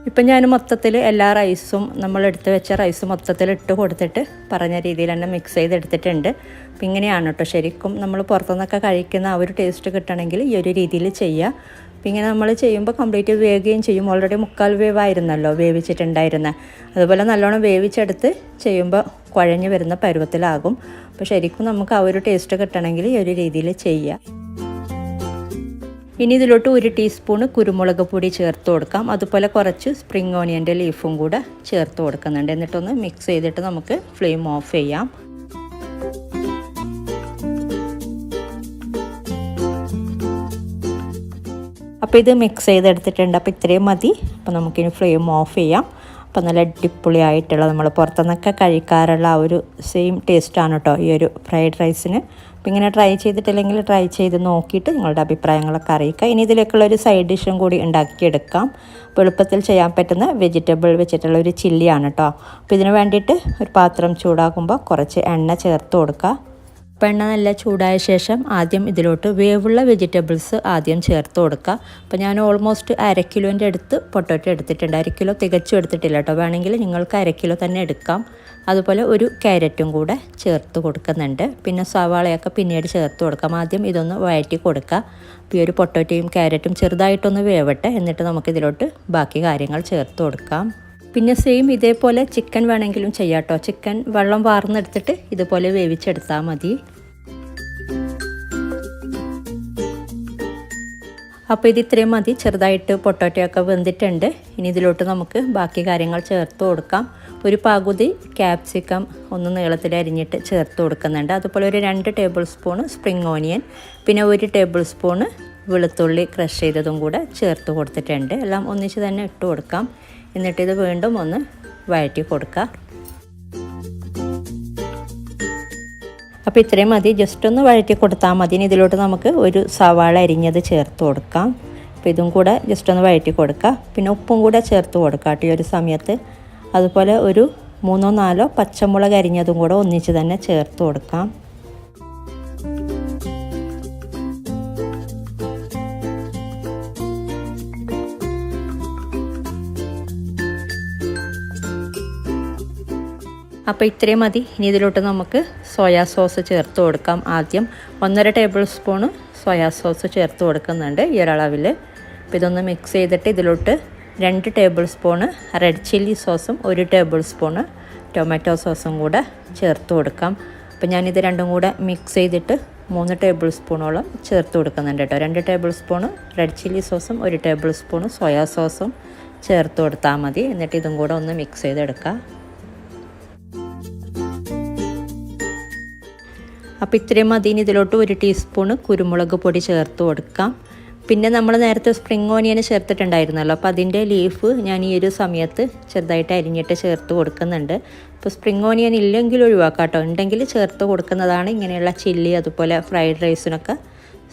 ഇപ്പം ഞാൻ മൊത്തത്തിൽ എല്ലാ റൈസും നമ്മളെടുത്ത് വെച്ച റൈസ് മൊത്തത്തിൽ ഇട്ട് കൊടുത്തിട്ട് പറഞ്ഞ രീതിയിൽ തന്നെ മിക്സ് ചെയ്തെടുത്തിട്ടുണ്ട്. അപ്പം ഇങ്ങനെയാണ് കേട്ടോ ശരിക്കും നമ്മൾ പുറത്തുനിന്നൊക്കെ കഴിക്കുന്ന ആ ഒരു ടേസ്റ്റ് കിട്ടണമെങ്കിൽ ഈ ഒരു രീതിയിൽ ചെയ്യുക. അപ്പം ഇങ്ങനെ നമ്മൾ ചെയ്യുമ്പോൾ കംപ്ലീറ്റ് വേവുകയും ചെയ്യും. ഓൾറെഡി 3/4 വേവായിരുന്നല്ലോ വേവിച്ചിട്ടുണ്ടായിരുന്നത്. അതുപോലെ നല്ലോണം വേവിച്ചെടുത്ത് ചെയ്യുമ്പോൾ കുഴഞ്ഞ് വരുന്ന പരുവത്തിലാകും. അപ്പോൾ ശരിക്കും നമുക്ക് ആ ഒരു ടേസ്റ്റ് കിട്ടണമെങ്കിൽ ഈ ഒരു രീതിയിൽ ചെയ്യുക. ഇനി ഇതിലോട്ട് 1 ടീസ്പൂൺ കുരുമുളക് പൊടി ചേർത്ത് കൊടുക്കാം. അതുപോലെ കുറച്ച് സ്പ്രിംഗ് ഓണിയൻ്റെ ലീഫും കൂടെ ചേർത്ത് കൊടുക്കുന്നുണ്ട്. എന്നിട്ടൊന്ന് മിക്സ് ചെയ്തിട്ട് നമുക്ക് ഫ്ലെയിം ഓഫ് ചെയ്യാം. അപ്പോൾ ഇത് മിക്സ് ചെയ്തെടുത്തിട്ടുണ്ട്. അപ്പോൾ ഇത്രയും മതി. അപ്പോൾ നമുക്കിനി ഫ്ലെയിം ഓഫ് ചെയ്യാം. അപ്പോൾ നല്ല അടിപൊളിയായിട്ടുള്ള നമ്മൾ പുറത്തുനിന്നൊക്കെ കഴിക്കാറുള്ള ആ ഒരു സെയിം ടേസ്റ്റാണ് കേട്ടോ ഈ ഒരു ഫ്രൈഡ് റൈസിന്. അപ്പോൾ ഇങ്ങനെ ട്രൈ ചെയ്തിട്ടില്ലെങ്കിൽ ട്രൈ ചെയ്ത് നോക്കിയിട്ട് നിങ്ങളുടെ അഭിപ്രായങ്ങളൊക്കെ അറിയിക്കുക. ഇനി ഇതിലേക്കുള്ളൊരു സൈഡ് ഡിഷും കൂടി ഉണ്ടാക്കിയെടുക്കാം. അപ്പോൾ എളുപ്പത്തിൽ ചെയ്യാൻ പറ്റുന്ന വെജിറ്റബിൾ വെച്ചിട്ടുള്ള ഒരു ചില്ലിയാണ് കേട്ടോ. അപ്പോൾ ഇതിന് വേണ്ടിയിട്ട് ഒരു പാത്രം ചൂടാക്കുമ്പോൾ കുറച്ച് എണ്ണ ചേർത്ത് കൊടുക്കുക. അപ്പോൾ എണ്ണ നല്ല ചൂടായ ശേഷം ആദ്യം ഇതിലോട്ട് വേവുള്ള വെജിറ്റബിൾസ് ആദ്യം ചേർത്ത് കൊടുക്കുക. അപ്പോൾ ഞാൻ ഓൾമോസ്റ്റ് 1/2 കിലോൻ്റെ അടുത്ത് പൊട്ടറ്റോ എടുത്തിട്ടുണ്ട്. 1/2 കിലോ തികച്ചും എടുത്തിട്ടില്ല കേട്ടോ. വേണമെങ്കിൽ നിങ്ങൾക്ക് 1/2 കിലോ തന്നെ എടുക്കാം. അതുപോലെ ഒരു ക്യാരറ്റും കൂടെ ചേർത്ത് കൊടുക്കുന്നുണ്ട്. പിന്നെ സവാളയൊക്കെ പിന്നീട് ചേർത്ത് കൊടുക്കാം. ആദ്യം ഇതൊന്ന് വഴറ്റി കൊടുക്കുക. അപ്പോൾ ഈ ഒരു പൊട്ടറ്റോയും ക്യാരറ്റും ചെറുതായിട്ടൊന്ന് വേവട്ടെ. എന്നിട്ട് നമുക്കിതിലോട്ട് ബാക്കി കാര്യങ്ങൾ ചേർത്ത് കൊടുക്കാം. പിന്നെ സെയിം ഇതേപോലെ ചിക്കൻ വേണമെങ്കിലും ചെയ്യാം കേട്ടോ. ചിക്കൻ വെള്ളം വാർന്നെടുത്തിട്ട് ഇതുപോലെ വേവിച്ചെടുത്താൽ മതി. അപ്പോൾ ഇത് ഇത്രയും മതി. ചെറുതായിട്ട് പൊട്ടറ്റോയൊക്കെ വെന്തിട്ടുണ്ട്. ഇനി ഇതിലോട്ട് നമുക്ക് ബാക്കി കാര്യങ്ങൾ ചേർത്ത് കൊടുക്കാം. ഒരു പകുതി ക്യാപ്സിക്കം ഒന്ന് നീളത്തിൽ അരിഞ്ഞിട്ട് ചേർത്ത് കൊടുക്കുന്നുണ്ട്. അതുപോലെ ഒരു 2 ടേബിൾ സ്പൂൺ സ്പ്രിംഗ് ഓണിയൻ, പിന്നെ 1 ടേബിൾ സ്പൂൺ വെളുത്തുള്ളി ക്രഷ് ചെയ്തതും കൂടെ ചേർത്ത് കൊടുത്തിട്ടുണ്ട്. എല്ലാം ഒന്നിച്ച് തന്നെ ഇട്ട് കൊടുക്കാം. എന്നിട്ടിത് വീണ്ടും ഒന്ന് വഴറ്റി കൊടുക്കുക. അപ്പോൾ ഇത്രയും മതി. ജസ്റ്റ് ഒന്ന് വഴറ്റി കൊടുത്താൽ മതി. ഇനി ഇതിലോട്ട് നമുക്ക് ഒരു സവാള അരിഞ്ഞത് ചേർത്ത് കൊടുക്കാം. അപ്പോൾ ഇതും കൂടെ ജസ്റ്റ് ഒന്ന് വഴറ്റി കൊടുക്കുക. പിന്നെ ഉപ്പും കൂടെ ചേർത്ത് കൊടുക്കുക കേട്ടോ ഈ ഒരു സമയത്ത്. അതുപോലെ ഒരു 3-4 പച്ചമുളക് അരിഞ്ഞതും കൂടെ ഒന്നിച്ച് തന്നെ ചേർത്ത് കൊടുക്കാം. അപ്പോൾ ഇത്രയും മതി. ഇനി ഇതിലോട്ട് നമുക്ക് സോയാ സോസ് ചേർത്ത് കൊടുക്കാം. ആദ്യം 1.5 ടേബിൾ സ്പൂണ് സോയാ സോസ് ചേർത്ത് കൊടുക്കുന്നുണ്ട് ഈ ഒരളവിൽ. അപ്പോൾ ഇതൊന്ന് മിക്സ് ചെയ്തിട്ട് ഇതിലോട്ട് 2 ടേബിൾ സ്പൂണ് റെഡ് ചില്ലി സോസും 1 ടേബിൾ സ്പൂണ് ടൊമാറ്റോ സോസും കൂടെ ചേർത്ത് കൊടുക്കാം. അപ്പോൾ ഞാനിത് രണ്ടും കൂടെ മിക്സ് ചെയ്തിട്ട് 3 ടേബിൾ സ്പൂണോളം ചേർത്ത് കൊടുക്കുന്നുണ്ട് കേട്ടോ. 2 ടേബിൾ സ്പൂണ് റെഡ് ചില്ലി സോസും 1 ടേബിൾ സ്പൂണ് സോയാ സോസും ചേർത്ത് കൊടുത്താൽ മതി. എന്നിട്ട് ഇതും കൂടെ ഒന്ന് മിക്സ് ചെയ്തെടുക്കാം. അപ്പോൾ ഇത്രയും മതി. ഇതിലോട്ട് 1 ടീസ്പൂണ് കുരുമുളക് പൊടി ചേർത്ത് കൊടുക്കാം. പിന്നെ നമ്മൾ നേരത്തെ സ്പ്രിംഗ് ഓണിയൻ ചേർത്തിട്ടുണ്ടായിരുന്നല്ലോ. അപ്പോൾ അതിൻ്റെ ലീഫ് ഞാൻ ഈ ഒരു സമയത്ത് ചെറുതായിട്ട് അരിഞ്ഞിട്ട് ചേർത്ത് കൊടുക്കുന്നുണ്ട്. അപ്പോൾ സ്പ്രിംഗ് ഓണിയൻ ഇല്ലെങ്കിൽ ഒഴിവാക്കാം കേട്ടോ. ഉണ്ടെങ്കിൽ ചേർത്ത് കൊടുക്കുന്നതാണ്. ഇങ്ങനെയുള്ള ചില്ലി അതുപോലെ ഫ്രൈഡ് റൈസിനൊക്കെ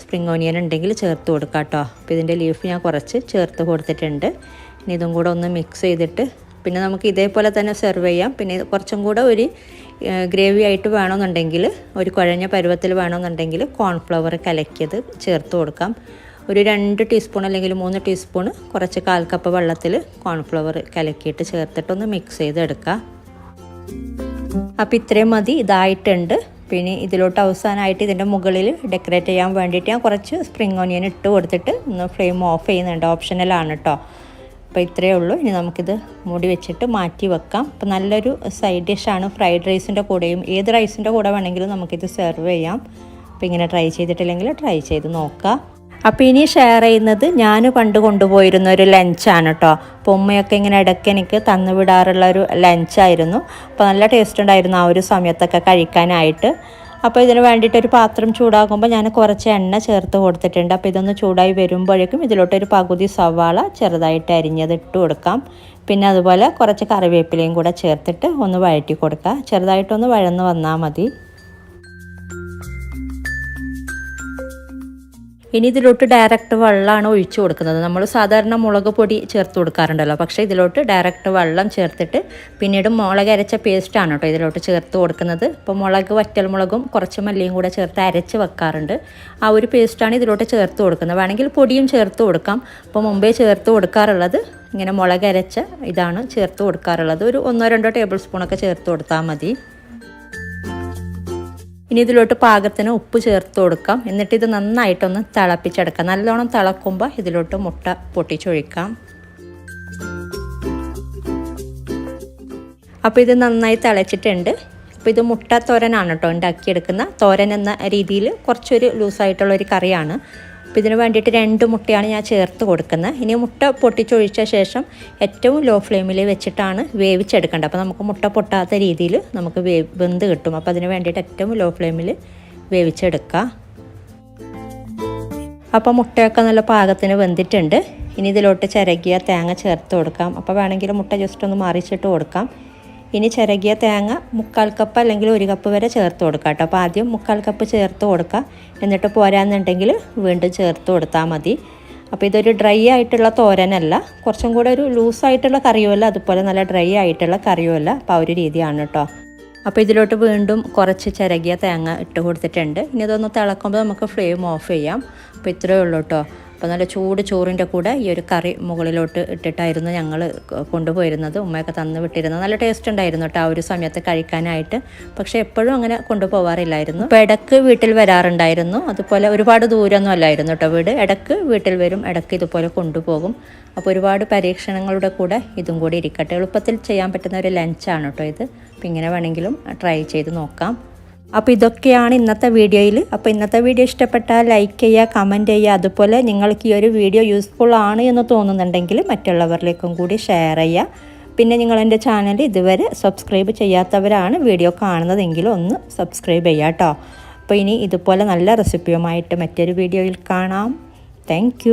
സ്പ്രിംഗ് ഓണിയൻ ഉണ്ടെങ്കിൽ ചേർത്ത് കൊടുക്കാം കേട്ടോ. അപ്പോൾ ഇതിൻ്റെ ലീഫ് ഞാൻ കുറച്ച് ചേർത്ത് കൊടുത്തിട്ടുണ്ട്. ഇനി ഇതും കൂടെ ഒന്ന് മിക്സ് ചെയ്തിട്ട് പിന്നെ നമുക്ക് ഇതേപോലെ തന്നെ സെർവ് ചെയ്യാം. പിന്നെ കുറച്ചും കൂടെ ഒരു ഗ്രേവി ആയിട്ട് വേണമെന്നുണ്ടെങ്കിൽ, ഒരു കുഴഞ്ഞ പരുവത്തിൽ വേണമെന്നുണ്ടെങ്കിൽ കോൺഫ്ലവർ കലക്കിയത് ചേർത്ത് കൊടുക്കാം. ഒരു 2 ടീസ്പൂൺ അല്ലെങ്കിൽ 3 ടീസ്പൂൺ കുറച്ച് 1/4 കപ്പ് വെള്ളത്തിൽ കോൺഫ്ലവർ കലക്കിയിട്ട് ചേർത്തിട്ടൊന്ന് മിക്സ് ചെയ്തെടുക്കുക. അപ്പോൾ ഇത്രയും മതി. ഇതായിട്ടുണ്ട്. പിന്നെ ഇതിലോട്ട് അവസാനമായിട്ട് ഇതിൻ്റെ മുകളിൽ ഡെക്കറേറ്റ് ചെയ്യാൻ വേണ്ടിയിട്ട് ഞാൻ കുറച്ച് സ്പ്രിംഗ് ഓണിയൻ ഇട്ട് കൊടുത്തിട്ട് ഒന്ന് ഫ്ലെയിം ഓഫ് ചെയ്യുന്നുണ്ട്. ഓപ്ഷണലാണ് കേട്ടോ. അപ്പോൾ ഇത്രയേ ഉള്ളൂ. ഇനി നമുക്കിത് മൂടി വെച്ചിട്ട് മാറ്റി വെക്കാം. അപ്പോൾ നല്ലൊരു സൈഡ് ഡിഷാണ്. ഫ്രൈഡ് റൈസിൻ്റെ കൂടെയും ഏത് റൈസിൻ്റെ കൂടെ വേണമെങ്കിലും നമുക്കിത് സെർവ് ചെയ്യാം. അപ്പോൾ ഇങ്ങനെ ട്രൈ ചെയ്തിട്ടില്ലെങ്കിൽ ട്രൈ ചെയ്ത് നോക്കുക. അപ്പോൾ ഇനി ഷെയർ ചെയ്യുന്നത് ഞാൻ പണ്ട് കൊണ്ടുപോയിരുന്ന ഒരു ലഞ്ചാണ് കേട്ടോ. അപ്പോൾ ഉമ്മയൊക്കെ ഇങ്ങനെ ഇടയ്ക്ക് എനിക്ക് തന്നു വിടാറുള്ള ഒരു ലഞ്ചായിരുന്നു. അപ്പോൾ നല്ല ടേസ്റ്റ് ഉണ്ടായിരുന്നു ആ ഒരു സമയത്തൊക്കെ കഴിക്കാനായിട്ട്. അപ്പോൾ ഇതിന് വേണ്ടിയിട്ട് ഒരു പാത്രം ചൂടാകുമ്പോൾ ഞാൻ കുറച്ച് എണ്ണ ചേർത്ത് കൊടുത്തിട്ടുണ്ട്. അപ്പോൾ ഇതൊന്ന് ചൂടായി വരുമ്പോഴേക്കും ഇതിലോട്ടൊരു പകുതി സവാള ചെറുതായിട്ട് അരിഞ്ഞത് ഇട്ട് കൊടുക്കാം. പിന്നെ അതുപോലെ കുറച്ച് കറിവേപ്പിലയും കൂടെ ചേർത്തിട്ട് ഒന്ന് വഴറ്റി കൊടുക്കുക. ചെറുതായിട്ടൊന്ന് വഴന്ന് വന്നാൽ മതി. ഇനി ഇതിലോട്ട് ഡയറക്റ്റ് വെള്ളമാണ് ഒഴിച്ചു കൊടുക്കുന്നത്. നമ്മൾ സാധാരണ മുളക് പൊടി ചേർത്ത് കൊടുക്കാറുണ്ടല്ലോ. പക്ഷേ ഇതിലോട്ട് ഡയറക്റ്റ് വെള്ളം ചേർത്തിട്ട് പിന്നീട് മുളക് അരച്ച പേസ്റ്റാണ് കേട്ടോ ഇതിലോട്ട് ചേർത്ത് കൊടുക്കുന്നത്. ഇപ്പോൾ മുളക് വറ്റൽമുളകും കുറച്ച് മല്ലിയും കൂടെ ചേർത്ത് അരച്ച് വെക്കാറുണ്ട്. ആ ഒരു പേസ്റ്റാണ് ഇതിലോട്ട് ചേർത്ത് കൊടുക്കുന്നത്. വേണമെങ്കിൽ പൊടിയും ചേർത്ത് കൊടുക്കാം. അപ്പോൾ മുമ്പേ ചേർത്ത് കൊടുക്കാറുള്ളത് ഇങ്ങനെ മുളക് അരച്ച ഇതാണ് ചേർത്ത് കൊടുക്കാറുള്ളത്. ഒരു 1-2 ടേബിൾ സ്പൂണൊക്കെ ചേർത്ത് കൊടുത്താൽ മതി. ഇനി ഇതിലോട്ട് പാകത്തിന് ഉപ്പ് ചേർത്ത് കൊടുക്കാം. എന്നിട്ട് ഇത് നന്നായിട്ടൊന്ന് തിളപ്പിച്ചെടുക്കാം. നല്ലോണം തിളക്കുമ്പോൾ ഇതിലോട്ട് മുട്ട പൊട്ടിച്ചൊഴിക്കാം. അപ്പോൾ ഇത് നന്നായി തിളച്ചിട്ടുണ്ട്. അപ്പോൾ ഇത് മുട്ട തോരനാണ് കേട്ടോ ഉണ്ടാക്കിയെടുക്കുന്ന. തോരൻ എന്ന രീതിയിൽ കുറച്ചൊരു ലൂസായിട്ടുള്ളൊരു കറിയാണ്. അപ്പോൾ ഇതിന് വേണ്ടിയിട്ട് 2 മുട്ടയാണ് ഞാൻ ചേർത്ത് കൊടുക്കുന്നത്. ഇനി മുട്ട പൊട്ടിച്ചൊഴിച്ച ശേഷം ഏറ്റവും ലോ ഫ്ലെയിമിൽ വെച്ചിട്ടാണ് വേവിച്ചെടുക്കേണ്ടത്. അപ്പോൾ നമുക്ക് മുട്ട പൊട്ടാത്ത രീതിയിൽ നമുക്ക് വെന്ത് കിട്ടും. അപ്പോൾ അതിന് വേണ്ടിയിട്ട് ഏറ്റവും ലോ ഫ്ലെയിമിൽ വേവിച്ചെടുക്കുക. അപ്പോൾ മുട്ടയൊക്കെ നല്ല പാകത്തിന് വെന്തിട്ടുണ്ട്. ഇനി ഇതിലോട്ട് ചിരകിയ തേങ്ങ ചേർത്ത് കൊടുക്കാം. അപ്പോൾ വേണമെങ്കിൽ മുട്ട ജസ്റ്റ് ഒന്ന് മറിച്ചിട്ട് കൊടുക്കാം. ഇനി ചിരകിയ തേങ്ങ 1/4 കപ്പ് അല്ലെങ്കിൽ 1 കപ്പ് വരെ ചേർത്ത് കൊടുക്കാം കേട്ടോ. അപ്പോൾ ആദ്യം 1/4 കപ്പ് ചേർത്ത് കൊടുക്കുക. എന്നിട്ട് പോരാന്നുണ്ടെങ്കിൽ വീണ്ടും ചേർത്ത് കൊടുത്താൽ മതി. അപ്പോൾ ഇതൊരു ഡ്രൈ ആയിട്ടുള്ള തോരനല്ല, കുറച്ചും കൂടെ ഒരു ലൂസായിട്ടുള്ള കറിയുമല്ല, അതുപോലെ നല്ല ഡ്രൈ ആയിട്ടുള്ള കറിയുമല്ല. അപ്പോൾ ആ ഒരു രീതിയാണ് കേട്ടോ. അപ്പോൾ ഇതിലോട്ട് വീണ്ടും കുറച്ച് ചിരകിയ തേങ്ങ ഇട്ട് കൊടുത്തിട്ടുണ്ട്. ഇനി ഇതൊന്ന് തിളക്കുമ്പോൾ നമുക്ക് ഫ്ലെയിം ഓഫ് ചെയ്യാം. അപ്പോൾ ഇത്രയേ ഉള്ളൂ കേട്ടോ. അപ്പോൾ നല്ല ചൂട് ചോറിൻ്റെ കൂടെ ഈ ഒരു കറി മുകളിലോട്ട് ഇട്ടിട്ടായിരുന്നു ഞങ്ങൾ കൊണ്ടുപോയിരുന്നത്. ഉമ്മയൊക്കെ തന്ന് വിട്ടിരുന്നത്. നല്ല ടേസ്റ്റ് ഉണ്ടായിരുന്നു കേട്ടോ ആ ഒരു സമയത്ത് കഴിക്കാനായിട്ട്. പക്ഷേ എപ്പോഴും അങ്ങനെ കൊണ്ടുപോകാറില്ലായിരുന്നു. അപ്പോൾ ഇടയ്ക്ക് വീട്ടിൽ വരാറുണ്ടായിരുന്നു. അതുപോലെ ഒരുപാട് ദൂരമൊന്നും അല്ലായിരുന്നു കേട്ടോ വീട്. ഇടയ്ക്ക് വീട്ടിൽ വരും, ഇടയ്ക്ക് ഇതുപോലെ കൊണ്ടുപോകും. അപ്പോൾ ഒരുപാട് പരീക്ഷണങ്ങളുടെ കൂടെ ഇതും കൂടി ഇരിക്കട്ടെ. എളുപ്പത്തിൽ ചെയ്യാൻ പറ്റുന്ന ഒരു ലഞ്ചാണ് കേട്ടോ ഇത്. അപ്പോൾ ഇങ്ങനെ വേണമെങ്കിലും ട്രൈ ചെയ്ത് നോക്കാം. അപ്പോൾ ഇതൊക്കെയാണ് ഇന്നത്തെ വീഡിയോയിൽ. അപ്പോൾ ഇന്നത്തെ വീഡിയോ ഇഷ്ടപ്പെട്ടാൽ ലൈക്ക് ചെയ്യുക, കമൻറ്റ് ചെയ്യുക. അതുപോലെ നിങ്ങൾക്ക് ഈ ഒരു വീഡിയോ യൂസ്ഫുൾ ആണ് എന്ന് തോന്നുന്നുണ്ടെങ്കിൽ മറ്റുള്ളവരിലേക്കും കൂടി ഷെയർ ചെയ്യുക. പിന്നെ നിങ്ങൾ എൻ്റെ ചാനൽ ഇതുവരെ സബ്സ്ക്രൈബ് ചെയ്യാത്തവരാണ് വീഡിയോ കാണുന്നതെങ്കിൽ ഒന്ന് സബ്സ്ക്രൈബ് ചെയ്യുക കേട്ടോ. അപ്പോൾ ഇനി ഇതുപോലെ നല്ല റെസിപ്പിയുമായിട്ട് മറ്റൊരു വീഡിയോയിൽ കാണാം. താങ്ക്